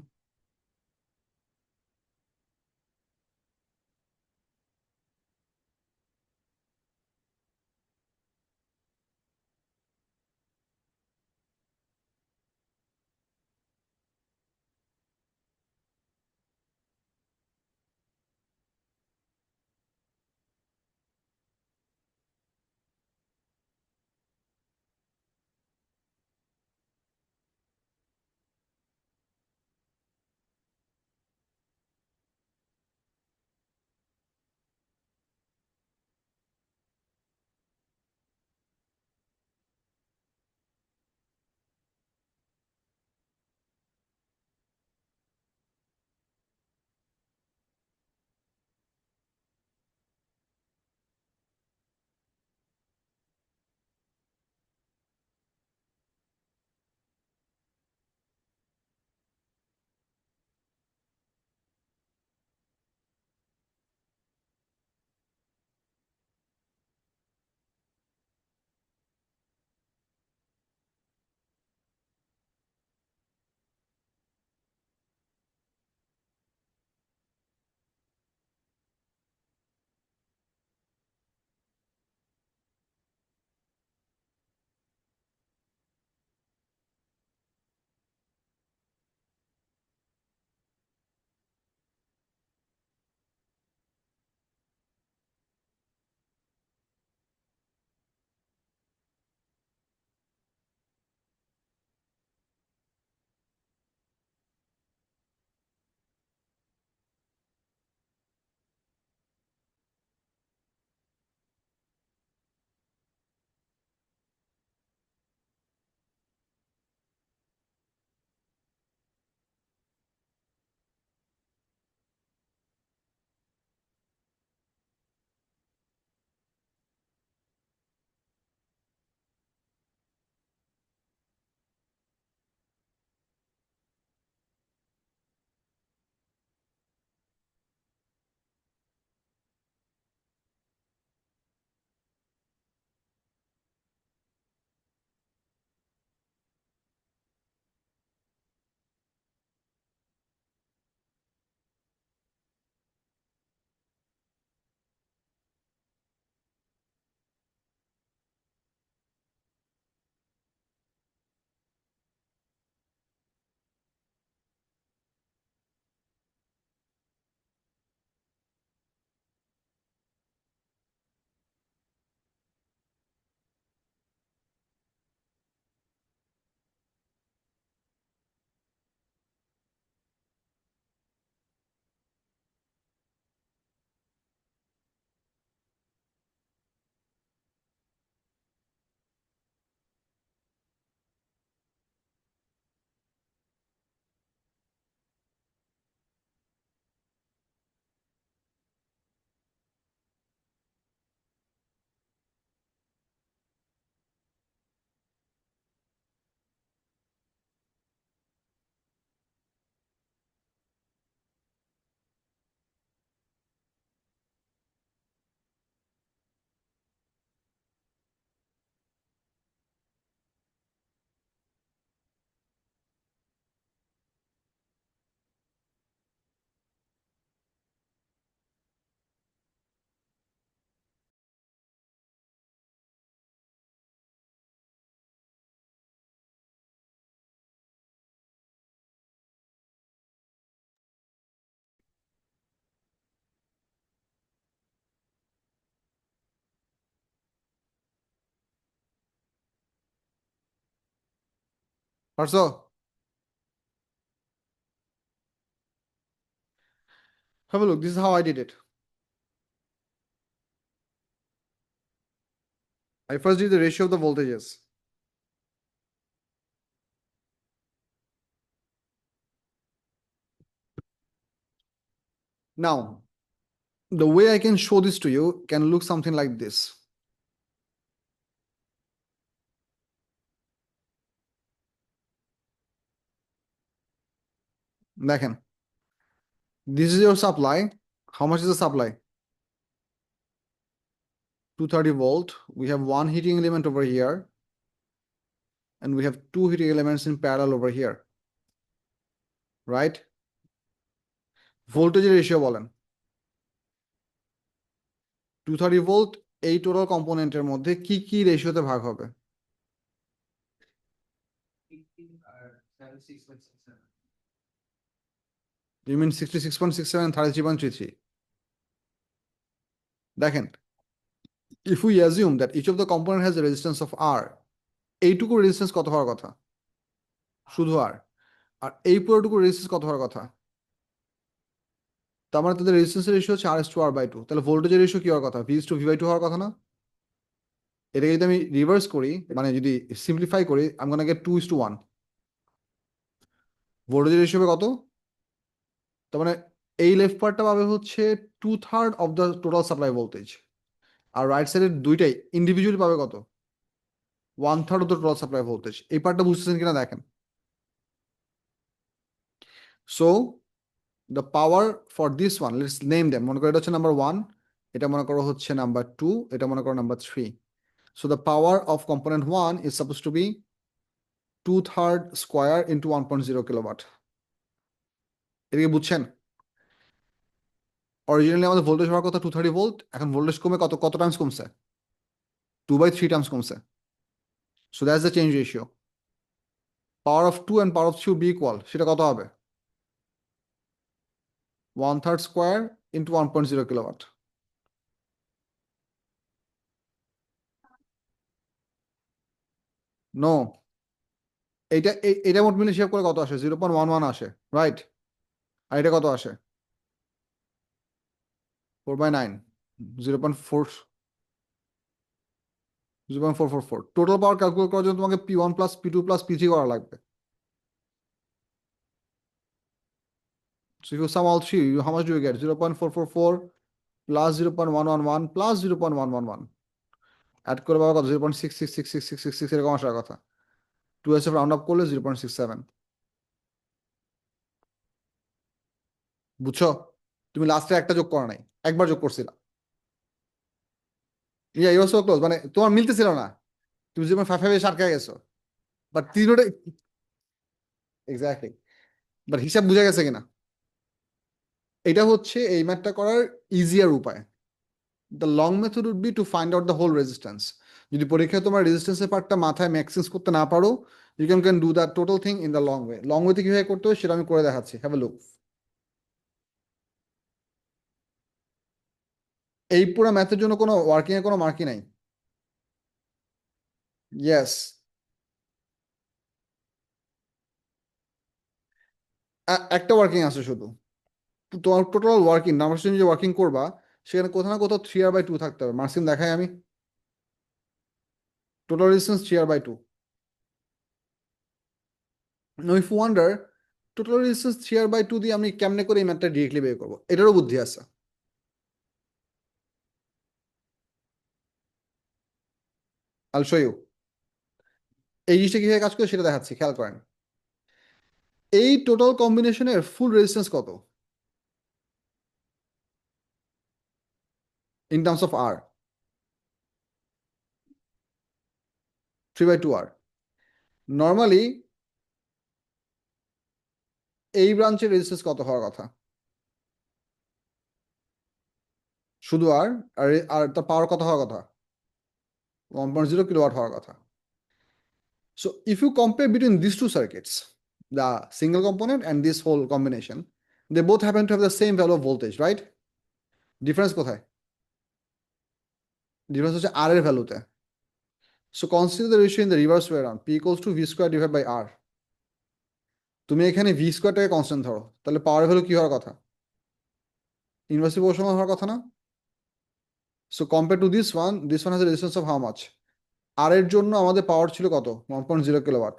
Speaker 1: পারছো? Have a look. This is how I did it. I first did the ratio of the voltages. Now, the way I can show this to you can look something like this. দেখেন, this is your supply. How much is the supply? 230 volt. We have one heating element over here, and we have two heating elements in parallel over here, right? Voltage ratio বলেন। 230 volt এই total কম্পোনেন্টের মধ্যে কি কি রেশিওতে ভাগ হবে?
Speaker 3: 66.67.
Speaker 1: You mean 66.67 and 33.33? দেখেন, if we assume that each of the component has a resistance of R, এইটুকু resistance কত হওয়ার কথা? শুধু R। আর এই পুরোটুকু রেজিস্ট্যান্স কত হওয়ার কথা? তার মানে তাদের রেজিস্ট্যান্স রেশিও হচ্ছে R/R/2। তাহলে ভোল্টেজের রেশিও কি হওয়ার কথা? V/V/2 হওয়ার কথা না? এটাকে যদি আমি রিভার্স করি, মানে যদি সিম্পলিফাই করি, আমি গোনা গেট 2:1। ভোল্টেজের রেশিও হবে কত? তার মানে এই লেফট পার্টটা পাবে হচ্ছে 2/3 of the total supply voltage, আর রাইট সাইডের দুইটাই ইন্ডিভিজুয়ালি পাবে কত? 1/3 of the total supply voltage. এই পার্টটা বুঝতেছেন কিনা দেখেন। So the power for this one, let's name them. মনে করো এটা হচ্ছে নাম্বার 1, এটা মনে করো হচ্ছে নাম্বার 2, এটা মনে করো number 3। So the power of component 1 is supposed to be 2/3 square into 1.0 kilowatt. এটা কি বুঝছেন? অরিজিনালি আমাদের ভোল্টেজ হওয়ার কথা 230 ভোল্ট, এখন ভোল্টেজ কমে কত কত টাইমস কমছে? 2/3 টাইমস কমছে। So that's the change ratio. Power of 2 and power of 3 would be equal. সেটা কত হবে? 1/3 square into 1.0 kilowatt. No. এটা মোট মিলে হিসাব করে কত আসে? 0.11 আসে, রাইট? আর এটা কত আসে? 4/9, 0.4, 0.444। টোটাল পাওয়ার ক্যালকুলেট করার জন্য তোমাকে P1 plus P2 plus P3 করা লাগবে। So if you sum all three, how much do you get? 0.444 plus 0.111 plus 0.111. Add করে পাওয়া কত? 0.666666 এরকম আসার কথা। 2 রাউন্ড আপ করলে 0.67। বুঝছো? তুমি লাস্টে একটা যোগ করা নাই, একবার যোগ করছিলা। ইয়া, ইউ আর সো ক্লোজ। মানে তোমার মিলতেছিল না, তুমি 0.55 এসে আটকে গেছো। বাট তিনোটা এক্স্যাক্টলি। বাট হিসাব বুঝা গেছে কিনা? এটা হচ্ছে এই ম্যাথটা করার ইজিয়ার উপায়। The long method would be to find out the whole resistance. যদি পরীক্ষায় তোমার রেজিস্ট্যান্সের পার্টটা মাথায় ম্যাক্সেন্স করতে না পারো, you can do the total thing in the long way. Long ওয়েতে কিভাবে করতে হবে সেটা আমি করে দেখাচ্ছি। Have a look. এই পুরো ম্যাথের জন্য কোনো ওয়ার্কিং এর কোনো মার্কই নাই। ইয়েস, একটা ওয়ার্কিং আছে শুধু। তোমার টোটাল ওয়ার্কিং নাম্বার সিস্টেম যে ওয়ার্কিং করবা, সেখানে কোথাও না কোথাও 3R/2 থাকতে হবে। মার্কসিম দেখাই আমি। Total resistance 3R/2। No if wonder total resistance 3R/2 দিয়ে আমি কেমনে করে এই ম্যাথটা ডিরেক্টলি বের করবো, এটারও বুদ্ধি আছে। I'll show you. এই জিনিসটা কিভাবে কাজ করে সেটা দেখাচ্ছি, খেয়াল করেন। এই টোটাল কম্বিনেশনের ফুল রেজিস্ট্যান্স কত in terms of R? 3/2R। Normally এই ব্রাঞ্চের রেজিস্ট্যান্স কত হওয়ার কথা? শুধু আর, আর তার পাওয়ার কত হওয়ার কথা? 1.0 কিলোওয়াট হওয়ার কথা। So if you compare between these two circuits, the single component and this whole combination, they both happen to have the same value of voltage, right? Difference কোথায়? Difference হচ্ছে R এর ভ্যালুতে। So consider the ratio in the reverse way around. P equals to V square divided by R. তুমি এখানে V স্কোয়ারটাকে constant ধরো, তাহলে পাওয়ার value কি হওয়ার কথা? ইনভার্সলি প্রপোর্শনাল হওয়ার কথা না? So compare to this one has a resistance of how much? আর এর জন্য আমাদের পাওয়ার ছিল কত? 1.0 কিলোওয়াট।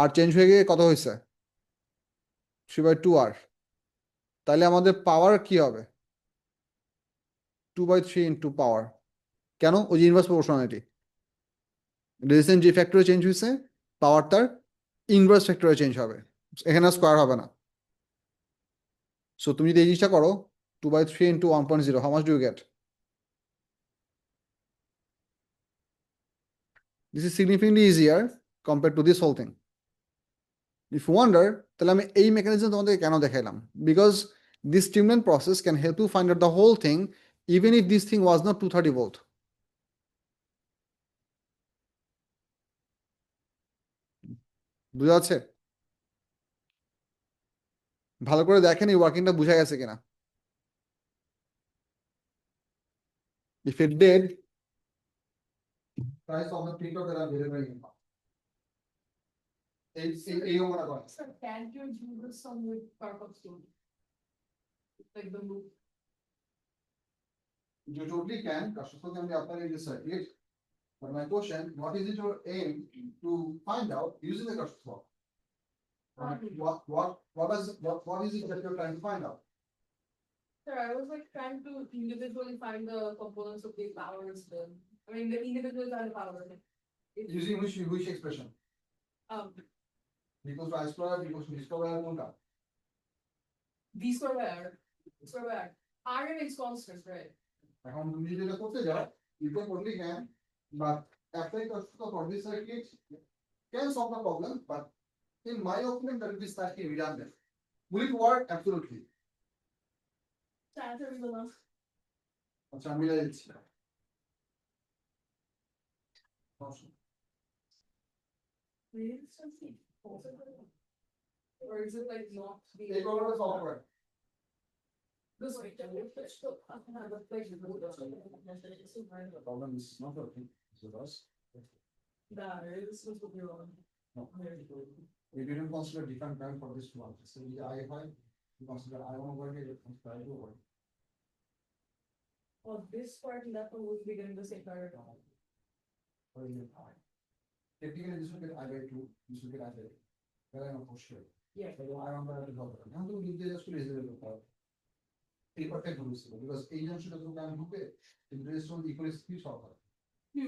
Speaker 1: আর চেঞ্জ হয়ে গিয়ে কত হয়েছে? 3/2 আর। তাহলে আমাদের পাওয়ার কি হবে? 2/3 ইন্টু পাওয়ার। কেন? ওই যে ইনভার্স প্রপোর্শনালিটি, রেজিস্ট্যান্স যে ফ্যাক্টরে চেঞ্জ হয়েছে, পাওয়ার তার ইনভার্স ফ্যাক্টরে চেঞ্জ হবে, এখানে স্কোয়ার হবে না। সো তুমি যদি এই জিনিসটা করো, 2/3 into 1.0, how much do you get? This is significantly easier compare to this whole thing. If you wonder, তাহলে আমি এই মেকানিজম তোমাদেরকে কেন দেখাইলাম? Because this streamline process can help to find out the whole thing even if this thing was not 230 volt. বুঝা যাচ্ছে? ভালো করে দেখেন এই ওয়ার্কিংটা বুঝা গেছে কিনা। If it dead, try solve the print of the variable income. এই অঙ্কটা করেন।
Speaker 2: Sir, can't you do this some with purpose tool? Like the loop.
Speaker 1: You totally can. Kashashwati, আমি আপনার এই যে circuit. But my question, what is it your aim to find out using the Kashashwati law? What is it that you're trying to find out?
Speaker 2: Sir, I was like trying to individually find the components of the powers then. I mean, the individual and power.
Speaker 1: Using which expression?
Speaker 2: Um,
Speaker 1: Equals to I square, equals to V square, কোনটা?
Speaker 2: V square by R. Square by R. R remains constant, right?
Speaker 1: এখন তুমি যদি এটা করতে যাও, you can only can, but apply Kashashwati for this circuit can solve the problem, but in my opinion, that will be slightly redundant. Will it work? Absolutely.
Speaker 2: So answer is the last.
Speaker 1: আচ্ছা, আমি মিলাই দিচ্ছি।
Speaker 2: Resistance. Or is it like not the?
Speaker 1: এই প্রবলেমটা solve করে।
Speaker 2: This way.
Speaker 1: Problem is not working. So thus,
Speaker 2: That resistance will be wrong.
Speaker 1: no. We didn't consider different time for this one. So the I5, we consider I1 over here, it consider I2 over here.
Speaker 2: Well, this part and that one would be getting the same paradigm.
Speaker 1: For the I. Technically, this will get I/2, this will get I/2. But I'm not for sure.
Speaker 2: Yeah.
Speaker 1: So I1 by I2 হবে না। কিন্তু লিখতে just করে easily করতে হবে। এই পার্টটা ভুল ছিল, because এই অংশটা তো আমি ঢুকে interest on equal speed solve হয়।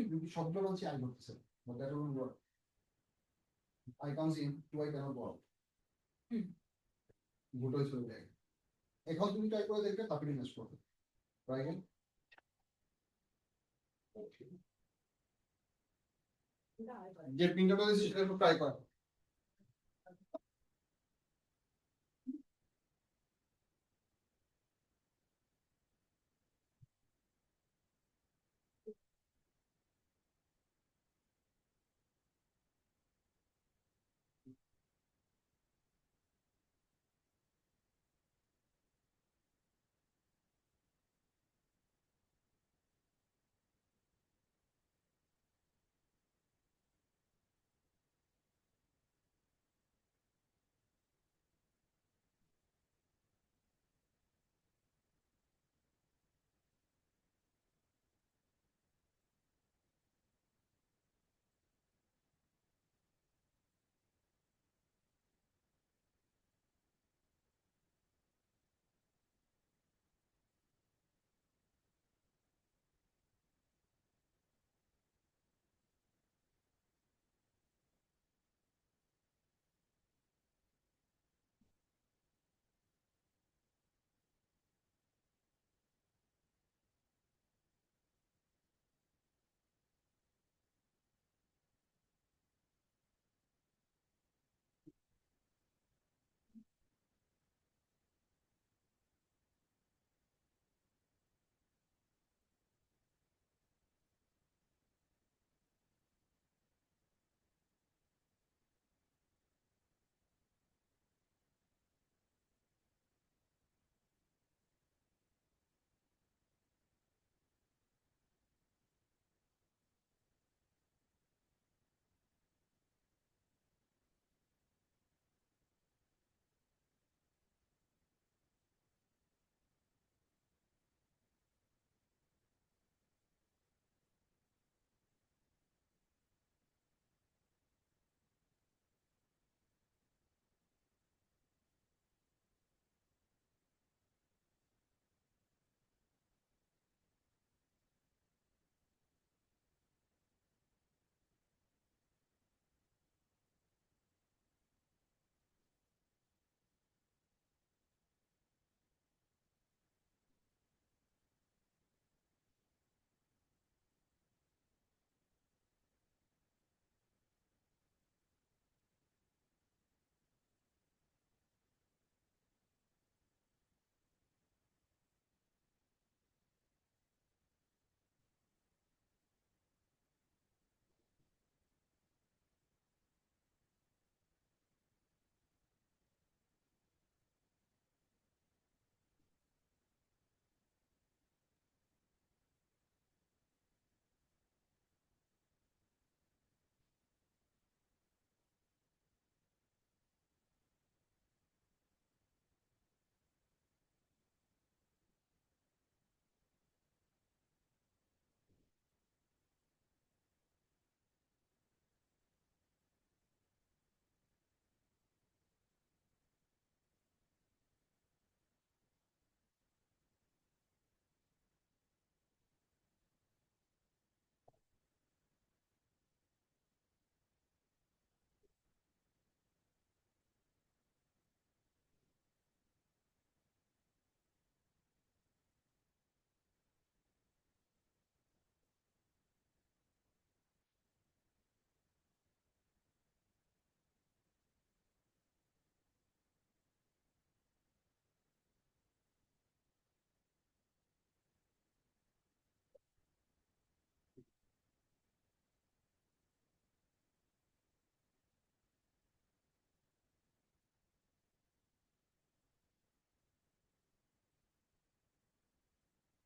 Speaker 1: কিন্তু সবগুলো বলছি আই করতেছে, but that won't work. I comes in, 2I cannot go out. ভুলটা চলে যায়। এখন তুমি ট্রাই করে দেখবে, তারপরে ইনভেস্ট করবে। Try again. যে প্রিন্টটা দিয়েছি সেটা একটু ট্রাই করো।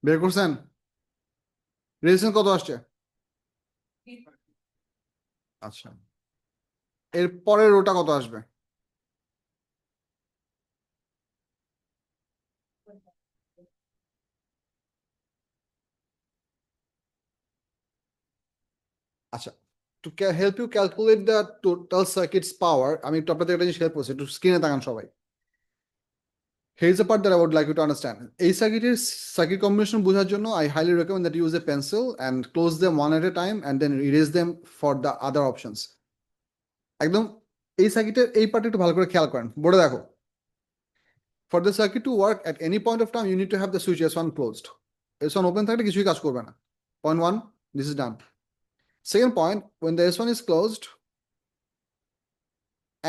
Speaker 1: বের করছেন? রেজিস্ট্যান্স কত আসছে? আচ্ছা, এর পরের রোটা কত আসবে? আচ্ছা, to help you calculate the total circuits power, আমি একটু আপনাদের একটা জিনিস হেল্প করছি, একটু স্ক্রিনে তাকান সবাই। Here's the part that I would like you to understand. এই সার্কিটের সার্কিট কম্বিনেশন বোঝার জন্য I highly recommend that you use a pencil and close them one at a time and then erase them for the other options. একদম এই সার্কিটের এই পার্টটা একটু ভালো করে খেয়াল করেন, বোর্ডে দেখো। For the circuit to work at any point of time, you need to have the switch S1 closed. S1 open থাকলে কিছুই কাজ করবে না। Point one, this is done. Second point, when the S1 is closed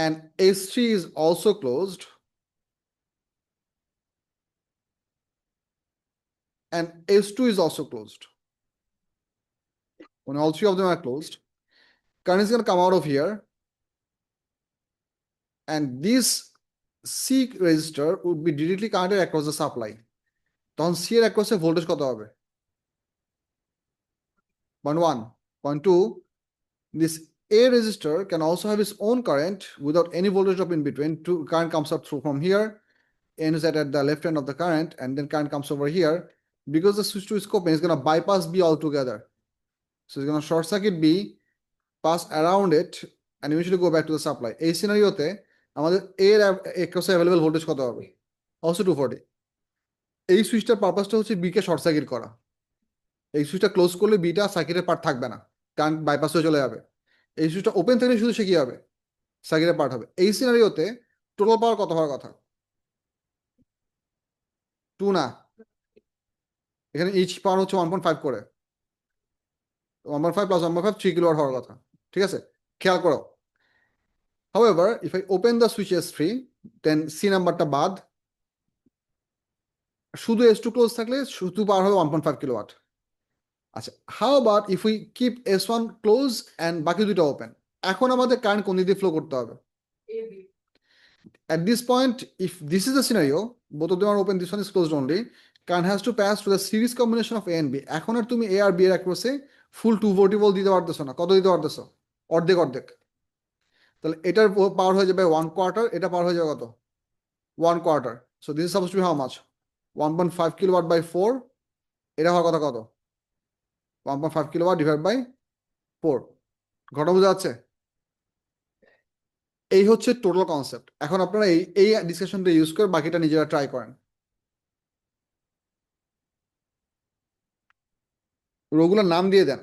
Speaker 1: and S3 is also closed and S2 is also closed. When all three of them are closed, current is going to come out of here and this C resistor would be directly connected across the supply. তখন C এর across এ voltage কত হবে? Point one. Point two, this A resistor can also have its own current without any voltage drop in between. Current comes up through from here, ends at the left end of the current, and then current comes over here. Because the switch to is open, it's going to bypass B altogether. So it's going to short circuit B, pass around it, and eventually go back to the supply. এই সিনারিওতে আমাদের এর across available voltage কত হবে? Also 240. এই সুইচটার পারপাসটা হচ্ছে B কে short circuit করা। এই সুইচটা ক্লোজ করলে বিটা সার্কিটের পার্ট থাকবে না, কারণ বাইপাস হয়ে চলে যাবে। এই সুইচটা ওপেন থাকলে শুধু সে কি হবে? সার্কিটের পার্ট হবে। এই সিনারিওতে টোটাল পাওয়ার কত হওয়ার কথা? 2 না, এখানে ইচ পাওয়ার হচ্ছে 1.5 করে, 1.5 প্লাস 1.5 3 কিলোওয়াট হওয়ার কথা। ঠিক আছে, খেয়াল করো। However, if I open the switch S3, then C নাম্বারটা বাদ, শুধু S2 ক্লোজ থাকলে শুধু পাওয়ার হবে 1.5 কিলোওয়াট। আচ্ছা, how about if we keep S1 close and বাকি দুটো ওপেন? এখন আমাদের কারেন্ট কোন দিক দিয়ে ফ্লো করতে হবে?
Speaker 2: AB.
Speaker 1: At this point, if this is the scenario, both of them are open, this one is closed only, current has to pass to the series combination of A and B. এখন আর তুমি A R B এর across এ ফুল 240 volt দিতে পারতেছো না। কত দিতে পারতেছো? অর্ধেক অর্ধেক। তাহলে এটার পাওয়ার হয়ে যাবে 1/4, এটা পাওয়ার হয়ে যাবে কত? 1/4. So this is supposed to be how much? 1.5 kilowatt by 4. এটা হওয়ার কথা কত? 1.5 kilowatt divided by 4. ঘটনা বোঝা যাচ্ছে? এই হচ্ছে টোটাল কনসেপ্ট। এখন আপনারা এই ডিসকাশনটা ইউজ করে বাকিটা নিজেরা ট্রাই করেন। রোগুলোর নাম দিয়ে দেন,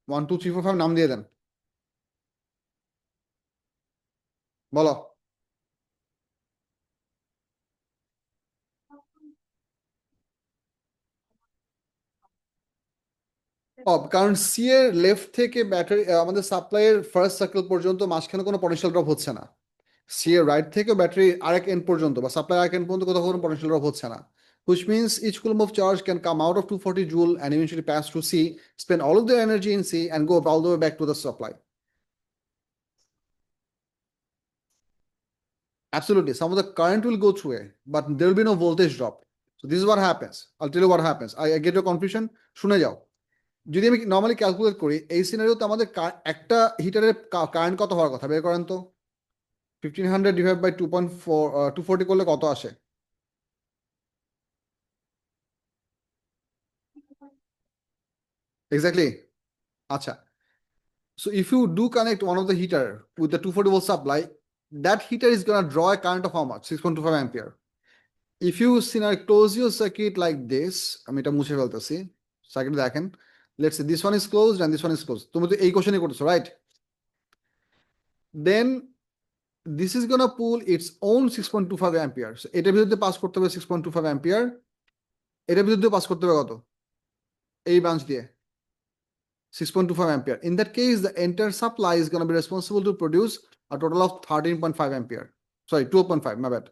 Speaker 1: 1 2 3 4 5 নাম দিয়ে দেন, বলো। কারণ সি এর লেফট থেকে ব্যাটারি আমাদের সাপ্লাইয়ের ফার্স্ট সার্কেল পর্যন্ত মাঝখানে কোনো পটেনশিয়াল ড্রপ হচ্ছে না। সি এর রাইট থেকে ব্যাটারি আরেক এন্ড পর্যন্ত বা সাপ্লাই আরেক এন্ড পর্যন্ত কোথাও কোনো পটেনশিয়াল ড্রপ হচ্ছে না। Which means each coulomb of charge can come out of 240 joule and eventually pass through C, spend all of their energy in C, and go all the way back to the supply. Absolutely, some of the current will go through it, but there will be no voltage drop. So this is what happens. I'll tell you what happens. I get your confusion. শুনে যাও। যদি আমি normally calculate করি এই সিনারিওতে আমাদের একটা হিটারের current কত হওয়ার কথা বের করেন তো। 1500 ডিভাইড বাই 2.4 240 করলে কত আসে? এক্স্যাক্টলি। আচ্ছা, so if you do connect one of the heater with the 240 volt supply, that heater is going to draw a current of how much? 6.25 ampere. If you close your circuit like this, আমি এটা মুছে ফেলতেছি, circuit দেখেন, let's say this one is closed and this one is closed, তুমি তো এই কোশ্চেনই করতেছো, right? Then this is gonna pull its own 6.25 ampere. So এটার ভিতরে পাস করতে হবে 6.25 ampere, এটার ভিতরে পাস করতে হবে কত? এই ব্রাঞ্চ দিয়ে 6.25 ampere. In that case, the entire supply is going to be responsible to produce a total of 13.5 ampere. Sorry, 12.5, my bad.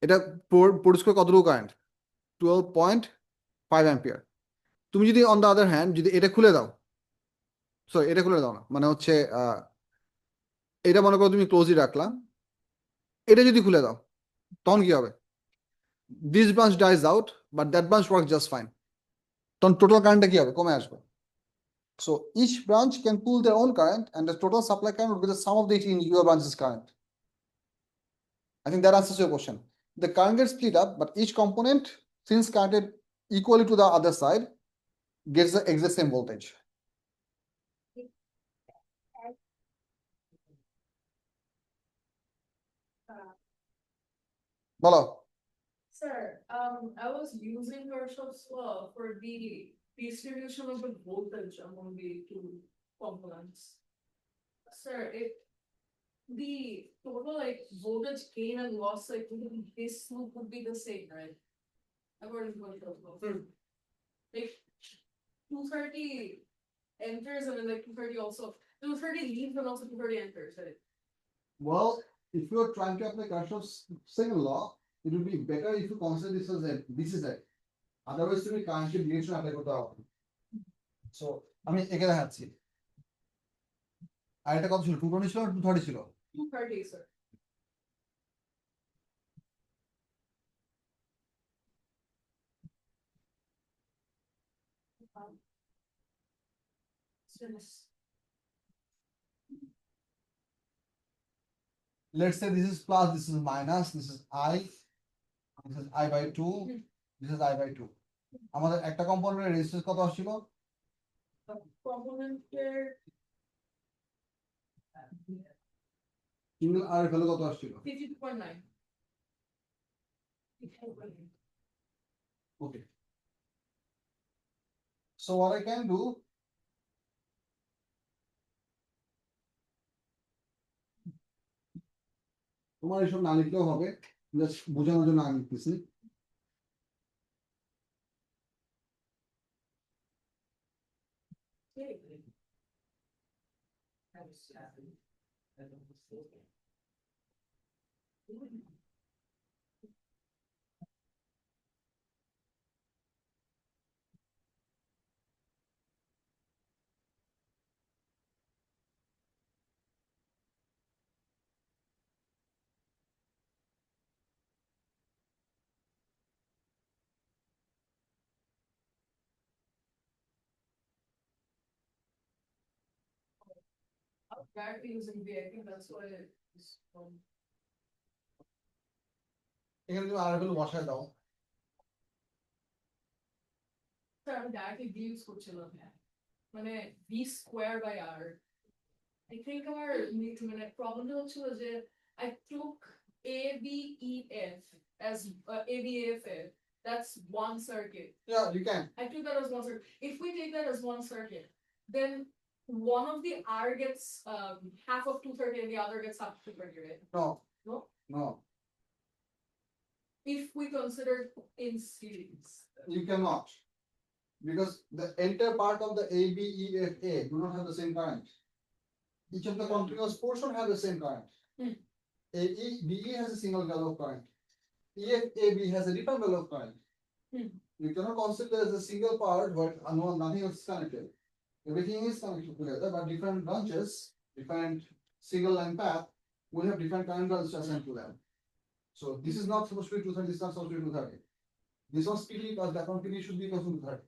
Speaker 1: এটা প্রডিউস করে কতটুকু কারেন্ট? 12.5 ampere. তুমি যদি অন দ্য আদার হ্যান্ড যদি এটা খুলে দাও, সরি এটা খুলে দাও না, মানে হচ্ছে এটা মনে করো তুমি ক্লোজই রাখলাম, এটা যদি খুলে দাও তখন কি হবে? this branch dies out, but that branch works just fine. তখন total current কি হবে? কমে আসবে. So each branch can pull their own current, and the total supply current would be the sum of the individual branches current. I think that answers your question. The current gets split up, but each component, since connected equally to the other side, gets the exact same voltage. বলো.
Speaker 2: Sir, I was using Kirchhoff's law for the distribution of the voltage among the two components. Sir, if the total like voltage gain and loss, like this loop would be the same, right? According to Kirchhoff's law. Like 230 enters and then like 230 also, 230 leaves and also 230 enters, right?
Speaker 1: Well, if you are trying to apply Kirchhoff's second law, it would be better if you consider this as a this is a. Otherwise, তুমি কারেন্টের direction apply করতে হবে. So আমি এখানে দেখাচ্ছি. আর এটা কত ছিল? 220 ছিল না 230 ছিল?
Speaker 2: 230, sir. Yes.
Speaker 1: Let's say this is plus, this is minus, this is I by 2, this is I by 2. আমাদের একটা কম্পোনেন্টের রেজিস্ট্যান্স কত আসছিল?
Speaker 2: Componenter.
Speaker 1: সিঙ্গেল আর ভ্যালু কত আসছিল?
Speaker 2: 52.9.
Speaker 1: Okay. So what I can do, তোমার এসব না লিখলেও হবে, জাস্ট বোঝানোর জন্য আমি লিখতেছি.
Speaker 2: Directly using V, I think that's why it's,
Speaker 1: এখানে তুমি আর ভ্যালু বসায় দাও.
Speaker 2: sir, আমি directly V use করছিলাম, মানে V square by R. I think আমার মানে প্রবলেমটা হচ্ছিল যে I took ABEF as ABEF, that's one circuit.
Speaker 1: Yeah, you can.
Speaker 2: I took that as one circuit. If we take that as one circuit, then one of the R gets half of 230 and the other gets half of 230, right?
Speaker 1: No.
Speaker 2: No?
Speaker 1: No,
Speaker 2: If we consider in series.
Speaker 1: you cannot. Because the entire part of the ABEFA do not have the same current. Each of the continuous portion have the same current. AEBE has a single value of current. EFAB has a different value of current. You cannot consider as a single part, but nothing else is connected. Everything is connected together, but different branches, different single line path will have different current values assigned to them. So this is not supposed to be 230, this is not supposed to be 230. This one speedy because that one PD should be equal to 230.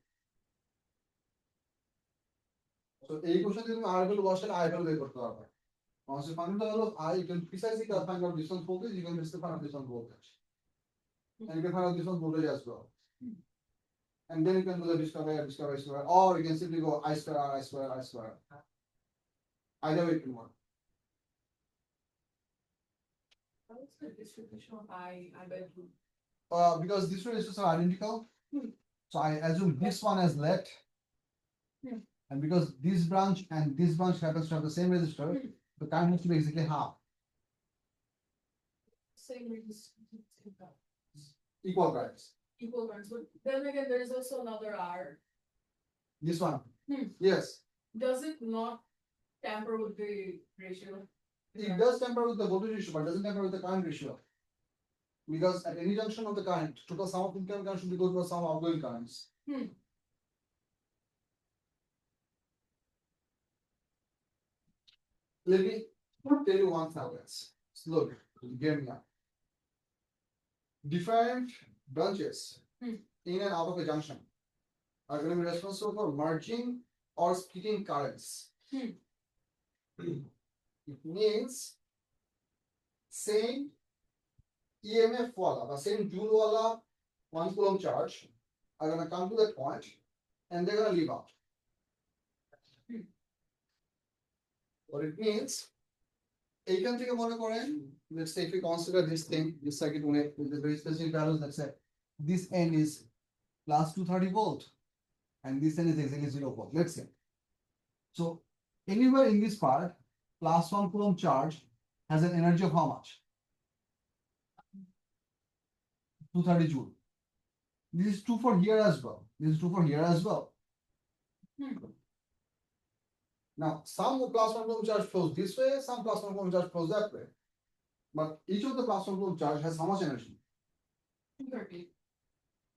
Speaker 1: So এই question যদি আর value বসালে I value বের করতে পারবে. Once you find the value of I, you can precisely find out this one's voltage, you can just find out this one's voltage. And you can find out this one's voltage as well. And then you can do the discovery, or you can simply go I square R, I square, I square. Either way it can work.
Speaker 2: What's the distribution of I by 2?
Speaker 1: Because these two resistors are identical, so I assume this one as let. And because this branch and this branch happens to have the same resistor, the current has to be exactly half.
Speaker 2: Same resistance.
Speaker 1: Equal currents.
Speaker 2: Equal ones, but then again, there is also another R.
Speaker 1: This one. Yes.
Speaker 2: Does it not tamper with the ratio?
Speaker 1: It does tamper with the voltage ratio, but doesn't tamper with the current ratio. Because at any junction of the current, total sum of incoming current should be equal to the sum of outgoing currents. Let me tell you one sentence. Look, hear me out. Different branches
Speaker 2: Hmm.
Speaker 1: in and out of a junction are going to be responsible for merging or splitting currents.
Speaker 2: Hmm.
Speaker 1: It means same EMF wala, the same joule wala 1 coulomb charge are going to come to that point and they're going to leave out. What it means, এইখান থেকে মনে করেন, let's say if we consider this thing, this circuit with the very specific values, let's say this end is plus 230 volt and this end is exactly 0 volt, let's say. So anywhere in this part, plus 1 coulomb charge has an energy of how much? 230 joule. This is true for here as well. This is true for here as well. Now, some plus 1 coulomb charge flows this way, some plus 1 coulomb charge flows that way. But each of the plus 1 coulomb charge has how much energy?
Speaker 2: 230.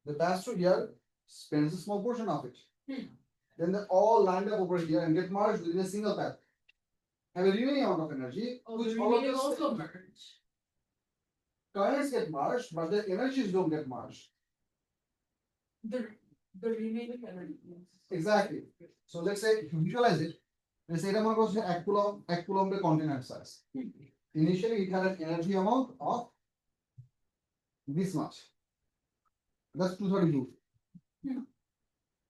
Speaker 1: The pass through here spends a small portion of it.
Speaker 2: Hmm.
Speaker 1: Then they all lined up over here and get merged within a single path. Have a remaining amount of energy,
Speaker 2: Oh,
Speaker 1: which
Speaker 2: the
Speaker 1: all of
Speaker 2: remaining
Speaker 1: this
Speaker 2: also merge.
Speaker 1: currents get merged, but the energies don't get merged.
Speaker 2: The remaining energy.
Speaker 1: Exactly. So let's say if you visualize it, let's say it was a coulomb container size. Initially, it had an energy amount of this much. That's 230 joule.
Speaker 2: Hmm.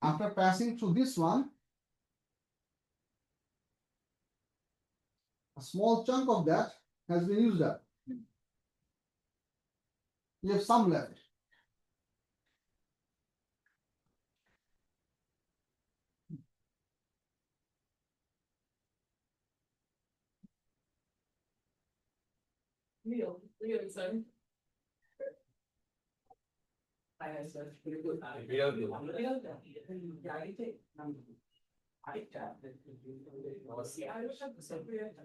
Speaker 1: After passing through this one, a small chunk of that has been used up. You have some left.
Speaker 2: Real, son. I wish I could separate.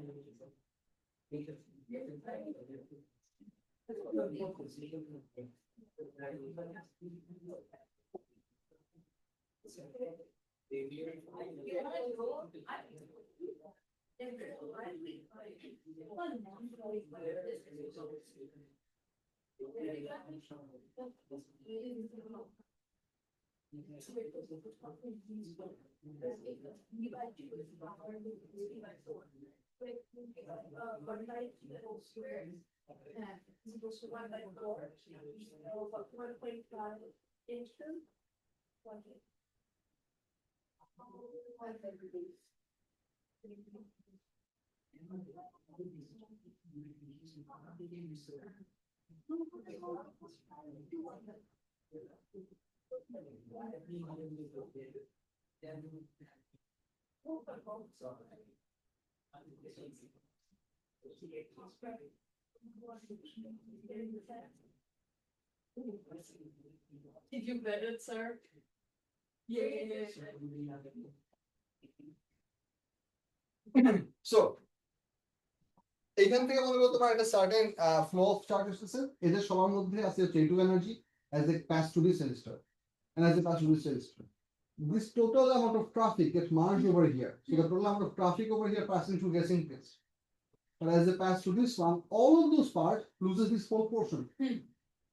Speaker 2: Did you bet it, sir? Yeah.
Speaker 1: So, এখান থেকে মনে করো তোমার একটা certain flow of charge আসছে, এদের সবার মধ্যে আছে J2 energy as they pass through this resistor and as they pass through this resistor. This total amount of traffic gets merged over here. So the total amount of traffic over here passing through gets increased. But as they pass through this one, all of those parts loses this whole portion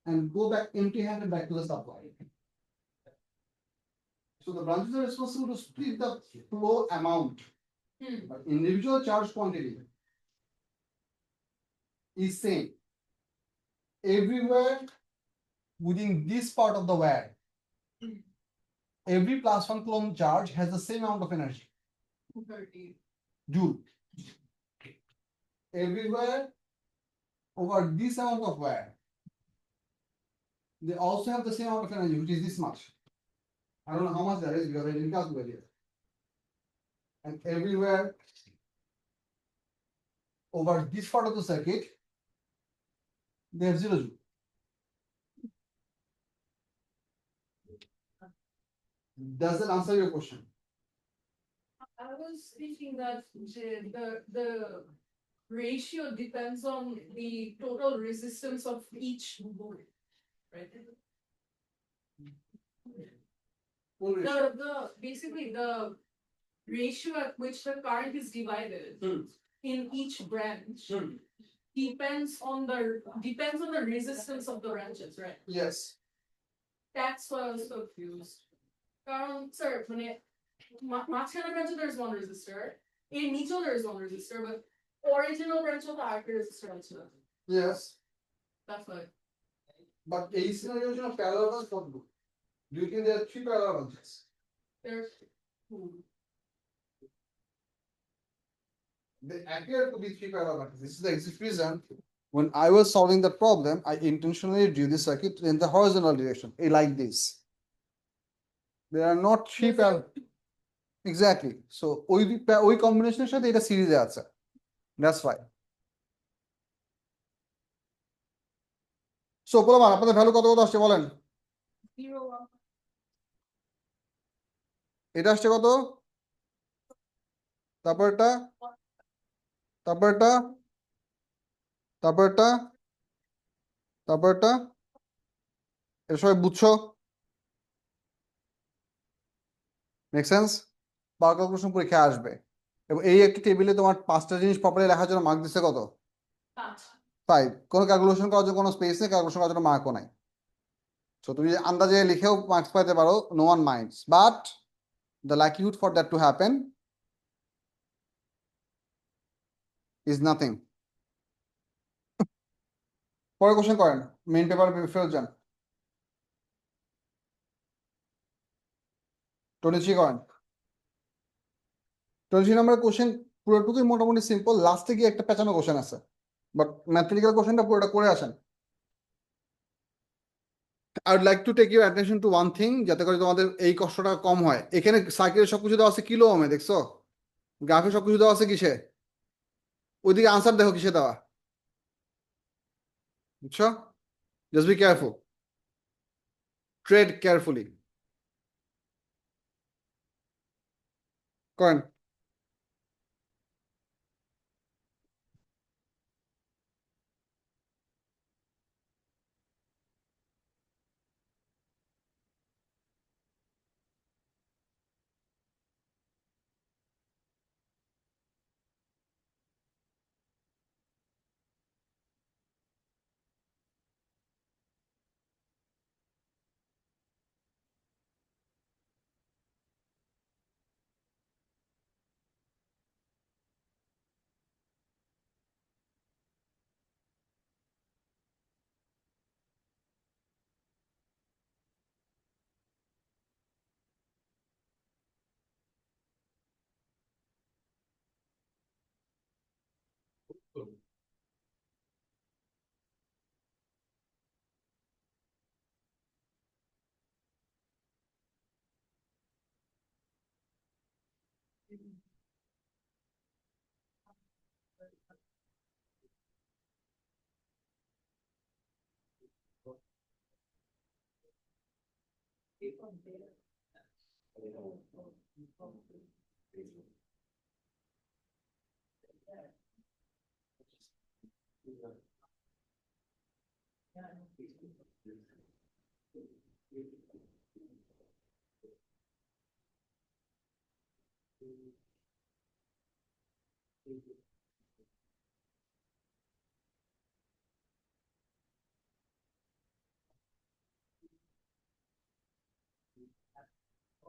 Speaker 1: and go back empty-handed back to the supply. So the branches are responsible to split the flow amount, but individual charge quantity is same everywhere within this part of the wire. Every plus 1 coulomb charge has the same amount of energy,
Speaker 2: 230.
Speaker 1: joule. Everywhere over this amount of wire, they also have the same amount of energy, which is this much. I don't know how much that is because I didn't calculate it. And everywhere over this part of the circuit, they have 0 joule. Does that answer your question?
Speaker 2: I was thinking that the ratio depends on the total resistance of each board, right? The basically the ratio at which the current is divided in each branch depends on the resistance of the branches, right?
Speaker 1: Yes.
Speaker 2: That's why I was confused. Sir, when it, মাঝখানে branch there's one resistor, in নিচেও there's one resistor, but original branch of the arcade resistor আছে না।
Speaker 1: Yes,
Speaker 2: That's why.
Speaker 1: but এই scenario জন্য parallel branch কতগুলো? Do you think there are 3 parallel branches?
Speaker 2: There's
Speaker 1: They appear to be 3 parallel branches. This is the exact reason when I was solving the problem, I intentionally drew the circuit in the horizontal direction, like this. There are not 3 parallel. Exactly. So ওই কম্বিনেশনের সাথে এটা সিরিজে আছে। That's why. So পোলাপান আপনাদের value কত কত আসছে বলেন?
Speaker 2: 0, 1.
Speaker 1: এটা আসছে কত? তারপরটা তারপরটা তারপরটা তারপরটা এটা সবাই বুঝছো? Make sense? বার ক্যালকুলেশন পরীক্ষায় আসবে এবং এই একটা টেবিলে তোমার 5টা জিনিস প্রপারলি লেখার জন্য মার্ক দিচ্ছে কত?
Speaker 2: 5.
Speaker 1: 5। কোনো ক্যালকুলেশন করার জন্য কোনো স্পেস নেই, ক্যালকুলেশন করার জন্য মার্কও নাই। সো তুমি আন্দাজে লিখেও মার্কস পাইতে পারো, no one minds, but the likelihood for that to happen is nothing. পরে কোশ্চেন করেন, মেইন পেপার ফেরত যান। 23 করেন। 23 নম্বরের কোশ্চেন পুরোটুকুই মোটামুটি সিম্পল, লাস্টে গিয়ে একটা পেঁচানো কোশ্চেন আছে, বাট ম্যাথমেটিক্যাল কোশ্চেনটা পুরোটা করে আসেন। I would like to take your attention to one thing, যাতে করে তোমাদের এই কষ্টটা কম হয়। এখানে সার্কিটের সবকিছু দেওয়া আছে কিলো ওহমে, দেখছো? গ্রাফে সবকিছু দেওয়া আছে কিসে? ওইদিকে আনসার দেখো কিসে দেওয়া, বুঝছো? Just be careful, tread carefully. করেন।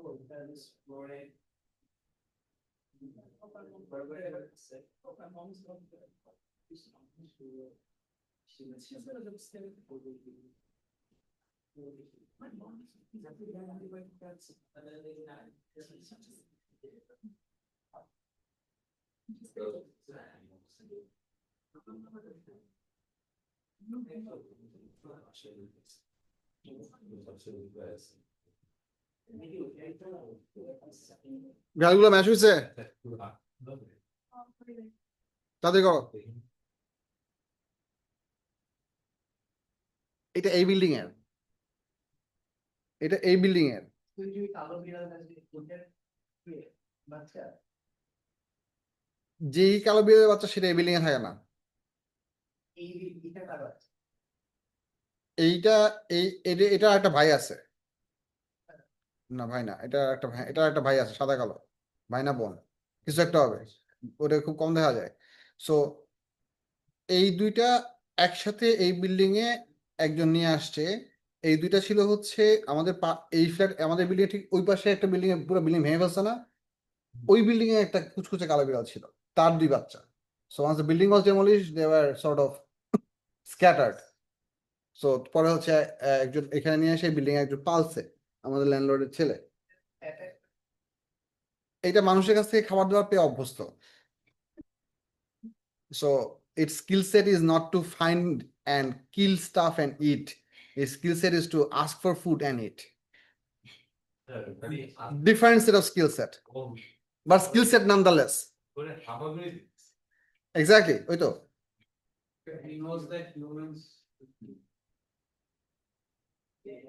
Speaker 3: Oh, that is great.
Speaker 1: ভ্যালুগুলো ম্যাচ হয়েছে? তাদের করো। এটা এই বিল্ডিং এর, এটা এই বিল্ডিং এর। যেই কালো বিড়ালের বাচ্চা সেটা এই বিল্ডিং এ থাকে না। এইটা এই এটা একটা ভাই আছে, না ভাই না, এটা একটা ভাই, এটা একটা ভাই আছে সাদা কালো, ভাই না বোন কিছু একটা হবে, ওটা খুব কম দেখা যায়। সো এই দুইটা একসাথে এই বিল্ডিং এ একজন নিয়ে আসছে, এই দুইটা ছিল হচ্ছে আমাদের এই ফ্ল্যাট আমাদের বিল্ডিং ঠিক ওই পাশে একটা বিল্ডিং এ পুরো বিল্ডিং ভেঙে ফেলছে না, ওই বিল্ডিং এ একটা কুচকুচে কালো বিড়াল ছিল, তার দুই বাচ্চা। So once the building was demolished they were sort of scattered. সো পরে হচ্ছে একজন এখানে নিয়ে এসে বিল্ডিং এ একজন পালছে, আমাদের ল্যান্ডলর্ডের ছেলে। এটা মানুষের কাছ থেকে খাবার দাবার পেয়ে অভ্যস্ত। So its skill set is not to find and kill stuff and eat. Its skill set is to ask for food and eat. Different set of skill set, but skill set nonetheless. Exactly, ওই তো।
Speaker 3: He knows that humans.
Speaker 2: Yes.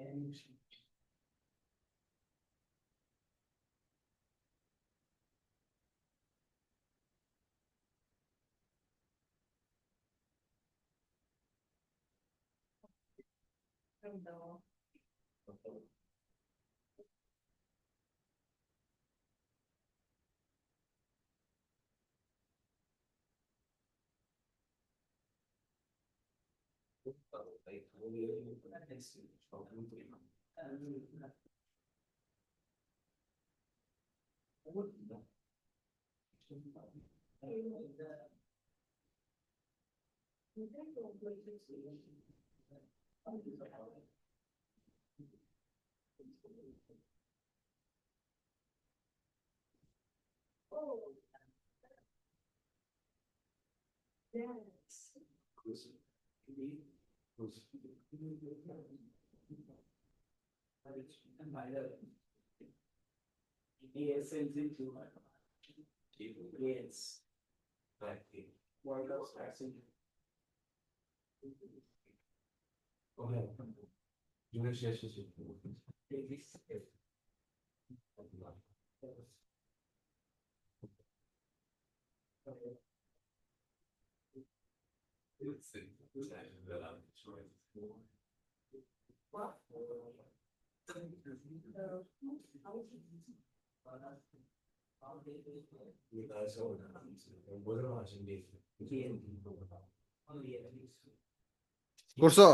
Speaker 3: Yes. Workouts passing.
Speaker 1: করছো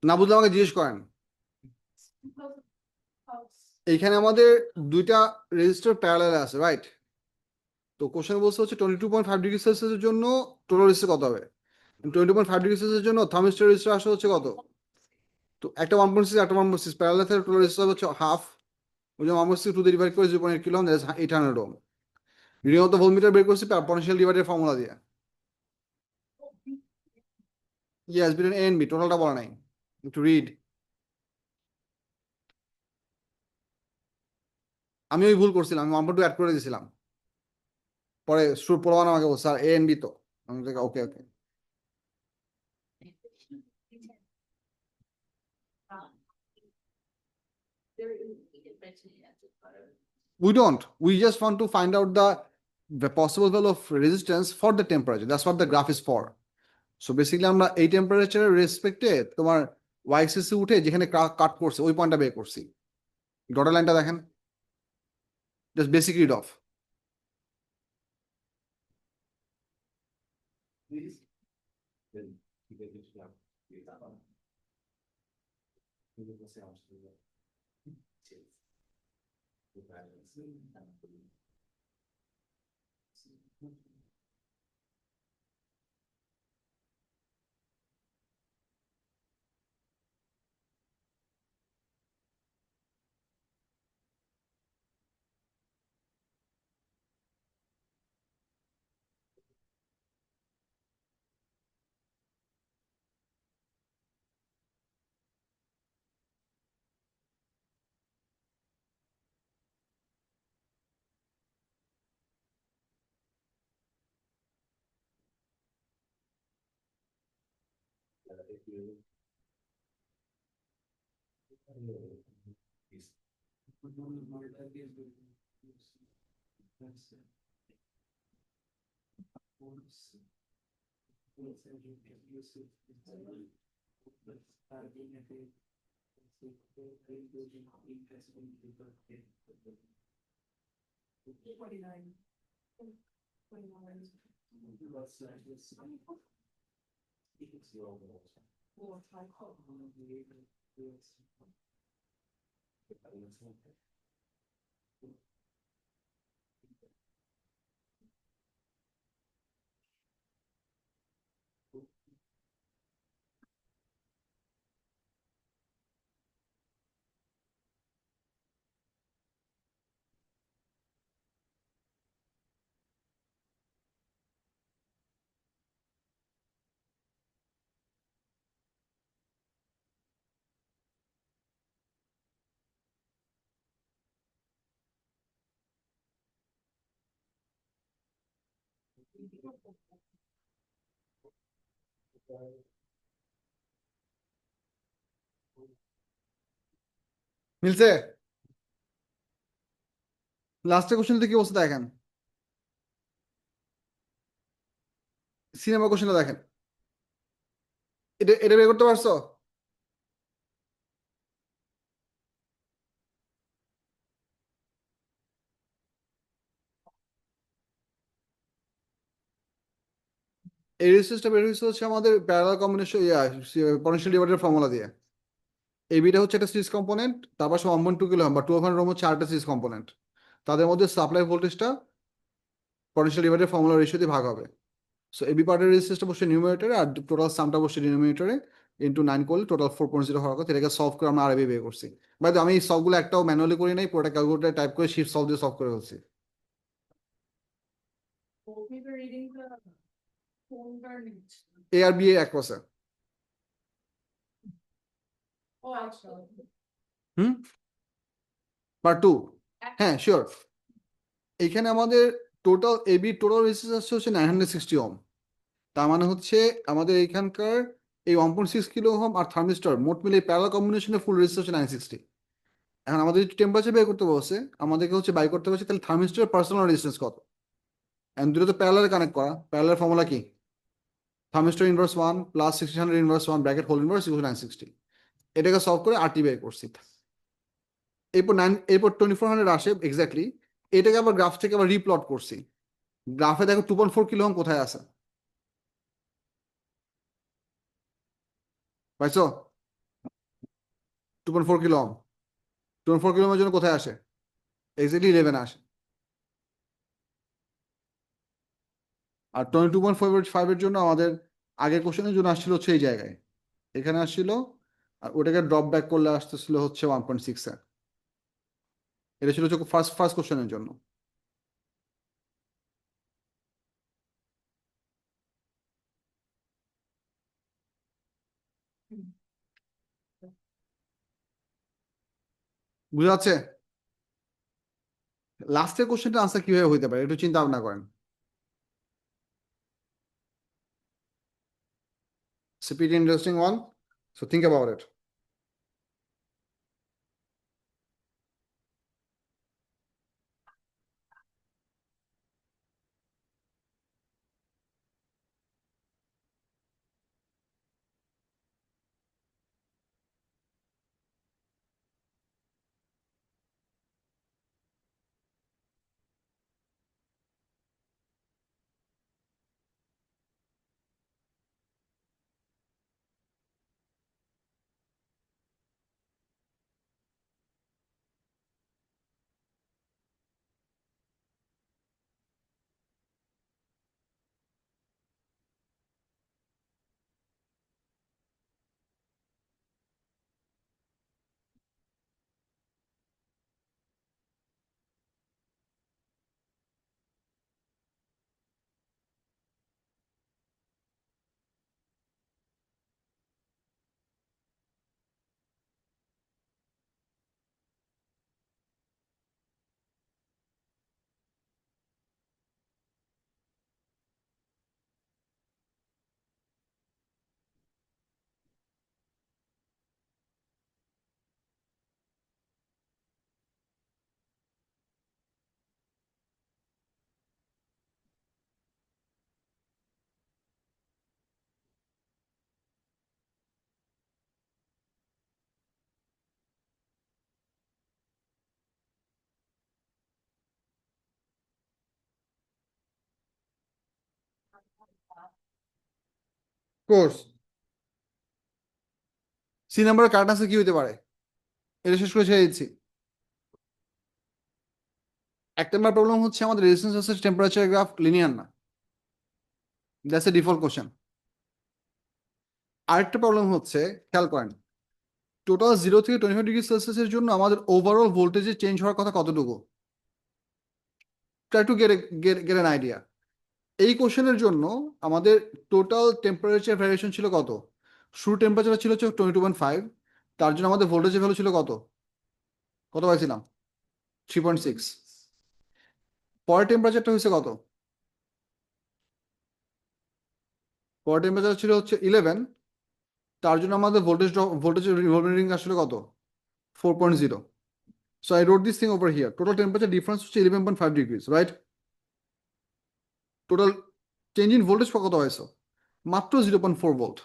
Speaker 1: না বুঝলে আমাকে জিজ্ঞেস করেন। এইখানে আমাদের দুইটা রেজিস্টার প্যারালাল আছে, রাইট? তো কোশ্চেন বলছে হচ্ছে 22.5 ডিগ্রি সেলসিয়াসের জন্য টোটাল রেজিস্টার কত হবে। 22.5 ডিগ্রি সেলসিয়াসের জন্য থার্মিস্টর রেজিস্টার আসে হচ্ছে কত, তো একটা 1.6 একটা 1.6 প্যারালাল থেকে টোটাল রেজিস্টার হচ্ছে হাফ, ওই জন্য 1.6 2 দিয়ে ডিভাইড করে 0.8 kilo, that's 800 ohm. Reading of the voltmeter বের করছি পটেনশিয়াল ডিভাইডের ফর্মুলা দিয়ে। Yes, between A and B, টোটালটা বলা নাই, একটু রিড। আমি ওই ভুল করছিলাম, আমি 1.2 অ্যাড করে দিয়েছিলাম, পরে প্রমাণ আমাকে বলছে স্যার এ এন্ড বি তো। আমি ওকে ওকে। We don't. We just want to find out the possible value of resistance for the temperature. That's what the graph is for. So basically আমরা এই টেম্পারেচারের রেসপেক্টে তোমার ওয়াই-এক্সিসে উঠে যেখানে কাট করছে ওই পয়েন্টটা বের করছি। ডটার লাইনটা দেখেন, জাস্ট বেসিক রিড অফ। মিলছে? লাস্টের কোশ্চেনটা কি অবস্থা দেখেন, সিনেমা কোশ্চেনটা দেখেন, এটা এটা বের করতে পারছো? এই রেসিস্টটা বের হয়েছে হচ্ছে আমাদের parallel combination potential divider formula দিয়ে। এবিটা হচ্ছে একটা সিরিজ কম্পোনেন্ট, তারপর 1.2 কিলো বা 1200 ওহম হচ্ছে আরেকটা সিরিজ কম্পোনেন্ট। তাদের মধ্যে সাপ্লাই ভোল্টেজটা পটেনশিয়াল ডিভাইডার ফর্মুলা রেশিও দিয়ে ভাগ হবে। সো এবি পার্টের রেজিস্ট্যান্সটা বসে নিউমারেটরে আর টোটাল সামটা বসে ডিনোমিনেটরে, ইন্টু 9 করলে টোটাল 4.0 হওয়ার কথা। এটাকে সলভ করে আমরা আরবি বের করছি। বাই আমি এই সলভগুলো একটাও ম্যানুয়ালি করি নাই, পুরোটা ক্যালকুলেটারে টাইপ করে শিফট সলভ দিয়ে সলভ করে ফেলছি।
Speaker 2: Maybe reading the phone card.
Speaker 1: A আর বি এ এক আছে।
Speaker 2: Oh, actually.
Speaker 1: হুম, পার্ট টু, হ্যাঁ শিওর। এখানে আমাদের টোটাল এবি টোটাল রেজিস্ট্যান্স হচ্ছে 960 ওহম। তার মানে হচ্ছে আমাদের এখানকার এই 1.6 কিলো ওহম আর থার্মিস্টর মোট মিলে প্যারালাল কম্বিনেশনে ফুল রেজিস্ট্যান্স হচ্ছে 960। এখন আমাদের যদি টেম্পারেচার বের করতে বলছে, আমাদেরকে হচ্ছে বাই করতে বলছে তাহলে থার্মিস্টরের পার্সোনাল রেজিস্ট্যান্স কত। এখন দুটো তো প্যারালালে কানেক্ট করা, প্যারালাল ফর্মুলা কি? Thermistor inverse 1 plus 1600 inverse 1 bracket whole inverse equal 960। এটাকে সলভ করে আরটি বের করছি। এরপর 2400 আসে এক্স্যাক্টলি। এটাকে আবার গ্রাফ থেকে আবার রিপ্লট করছি। গ্রাফে দেখো 2.4 কিলো ওহম কোথায় আছে, পাইছো? 2.4 কিলো ওহম, 2.4 কিলো ওহমের জন্য কোথায় আসে? এক্স্যাক্টলি 11 আসে। আর 22.5 এর জন্য আমাদের আগের কোশ্চেনের জন্য আসছিল হচ্ছে এই জায়গায়, এখানে আসছিল। আর ওটাকে ড্রপ ব্যাক করলে আসতেছিল হচ্ছে 1.6 এ। এটা ছিল হচ্ছে ফার্স্ট ফার্স্ট কোশ্চেনের জন্য। বুঝা যাচ্ছে? লাস্টের কোশ্চেনটা আনসার কিভাবে হইতে পারে একটু চিন্তা ভাবনা করেন। It's a pretty interesting one. So think about it. Course. C নাম্বারের কারেক্ট আনসার কি হতে পারে? এটা শেষ করে ছেড়ে দিচ্ছি। 1 নম্বর প্রবলেম হচ্ছে আমাদের resistance versus temperature graph linear না। That's a default question. আরেকটা প্রবলেম হচ্ছে, খেয়াল করেন, টোটাল 0 থেকে 25 ডিগ্রি সেলসিয়াসের জন্য আমাদের ওভারঅল ভোল্টেজে চেঞ্জ হওয়ার কথা কতটুকু? Try to get an idea. এই কোশ্চেনের জন্য আমাদের টোটাল টেম্পারেচার ভ্যারিয়েশন ছিল কত? শুরু টেম্পারেচার ছিল 22.5, তার জন্য আমাদের ভোল্টেজের ভ্যালু ছিল কত? কত পাইছিলাম? 3.6। পরের টেম্পারেচারটা হচ্ছে কত? পরের টেম্পারেচার ছিল হচ্ছে 11, তার জন্য আমাদের ভোল্টেজের রিডিং আসলে কত? 4.0। So I wrote this thing over here. Total temperature difference হচ্ছে 11.5 degrees, right? Total change in voltage কত হয়েছে? মাত্র 0.4 volt.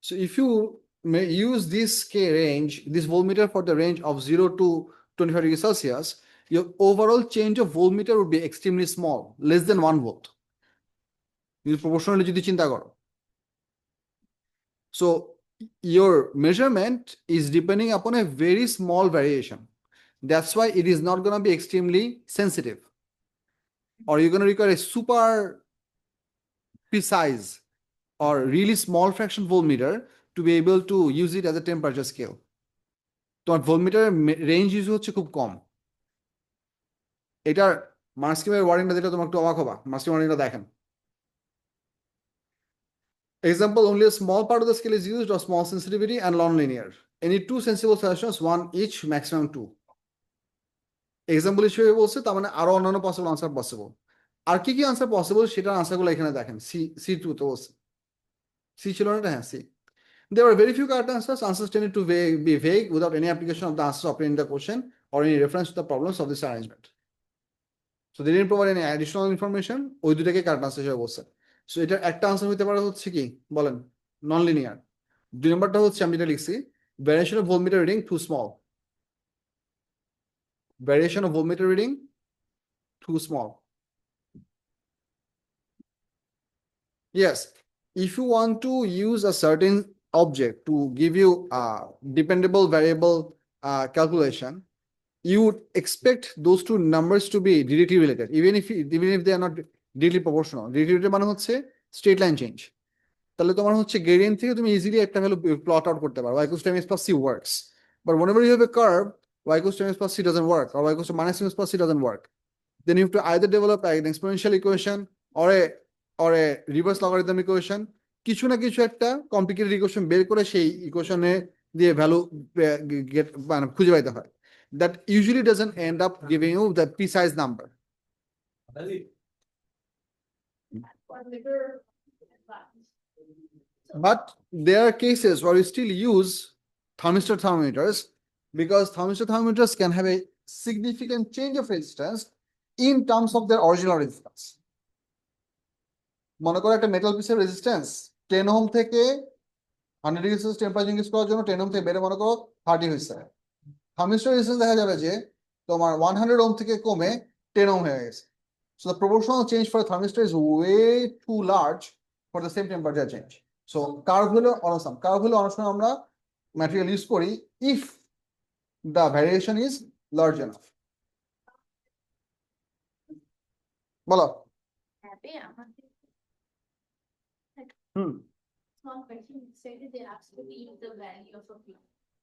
Speaker 1: So if you may use this range, this voltmeter for the range of 0 to 25 degrees Celsius, your overall change of voltmeter would be extremely small, less than 1 volt. You proportionally যদি চিন্তা করো। So your measurement is depending upon a very small variation. That's why it is not going to be extremely sensitive. Or you're going to require a super precise or really small fraction voltmeter to be able to use it as a temperature scale. তোমার ভোল্টমিটারের range use হচ্ছে খুব কম। এটার মাস স্কিমের ওয়ার্ডিংটা দিলে তোমার একটু অবাক হবা। মাস স্কিম ওয়ার্ডিংটা দেখেন। Example, only a small part of the scale is used or small sensitivity and non-linear. Any two sensible solutions, one each, maximum two. Example হিসেবে বলছে, তার মানে আরো অন্যান্য পসিবল আনসার পসিবল। আর কি কি আনসার পসিবল সেটার আনসারগুলো এখানে দেখেন। সি 2 তো বলছে, সি ছিল না? হ্যাঁ, C. There are very few correct answers. Answers tended to be vague without any application of the answers obtained in the question or any reference to the problems of this arrangement. So they didn't provide any additional information. ওই দুটাকে correct answer হিসেবে বলছে। So এটার একটা answer হতে পারে হচ্ছে কি বলেন? Non linear. 2 নম্বরটা হচ্ছে আমি যেটা লিখছি, variation of voltmeter reading to small. Variation of voltmeter reading too small. Yes, if you want to use a certain object to give you a dependable variable calculation, you would expect those two numbers to be directly related, even if they are not directly proportional. Directly related মানে হচ্ছে straight line change. তাহলে তোমার হচ্ছে gradient থেকে তুমি easily একটা value plot out করতে পারো, y equals to mx plus c works. But whenever you have a curve, y equals to mx plus c doesn't work, or y equals to minus mx plus c doesn't work. Then you have to either develop an exponential equation or a reverse logarithm equation. কিছু না কিছু একটা complicated equation বের করে সেই ইকুয়েশনে দিয়ে value মানে খুঁজে পাইতে হয়। That usually doesn't end up giving you the precise number. But there are cases where you still use thermistor thermometers, because thermistor thermometers can have a significant change of resistance in terms of their original resistance. মনে করো একটা metal পিসের resistance 10 ohm থেকে 100 degree Celsius temperature increase করার জন্য 10 ohm থেকে বেড়ে মনে করো 30 হয়েছে। থার্মিস্টর রেজিস্ট্যান্স দেখা যাবে যে তোমার 100 ওহম থেকে কমে 10 ওহম হয়ে গেছে। So the proportional change for a thermistor is way too large for the same temperature change. So curve হলো awesome. Curve হলো অনেক সময় আমরা ম্যাটেরিয়াল ইউজ করি if the variation is large enough. বলো।
Speaker 4: Small question said that they absolutely use the value of a P.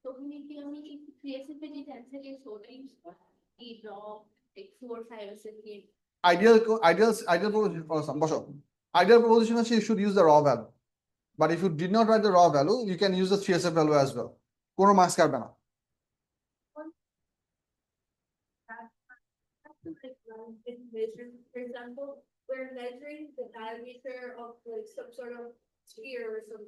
Speaker 4: So we need to only create a pretty answer is totally a raw like 4 5 or 6.
Speaker 1: Ideal proposition বসো। Ideal proposition is you should use the raw value. But if you did not write the raw value, you can use the 3SF value as well. কোনো marks কাটবে না।
Speaker 4: For example, we're measuring the diameter of like some sort of sphere or something.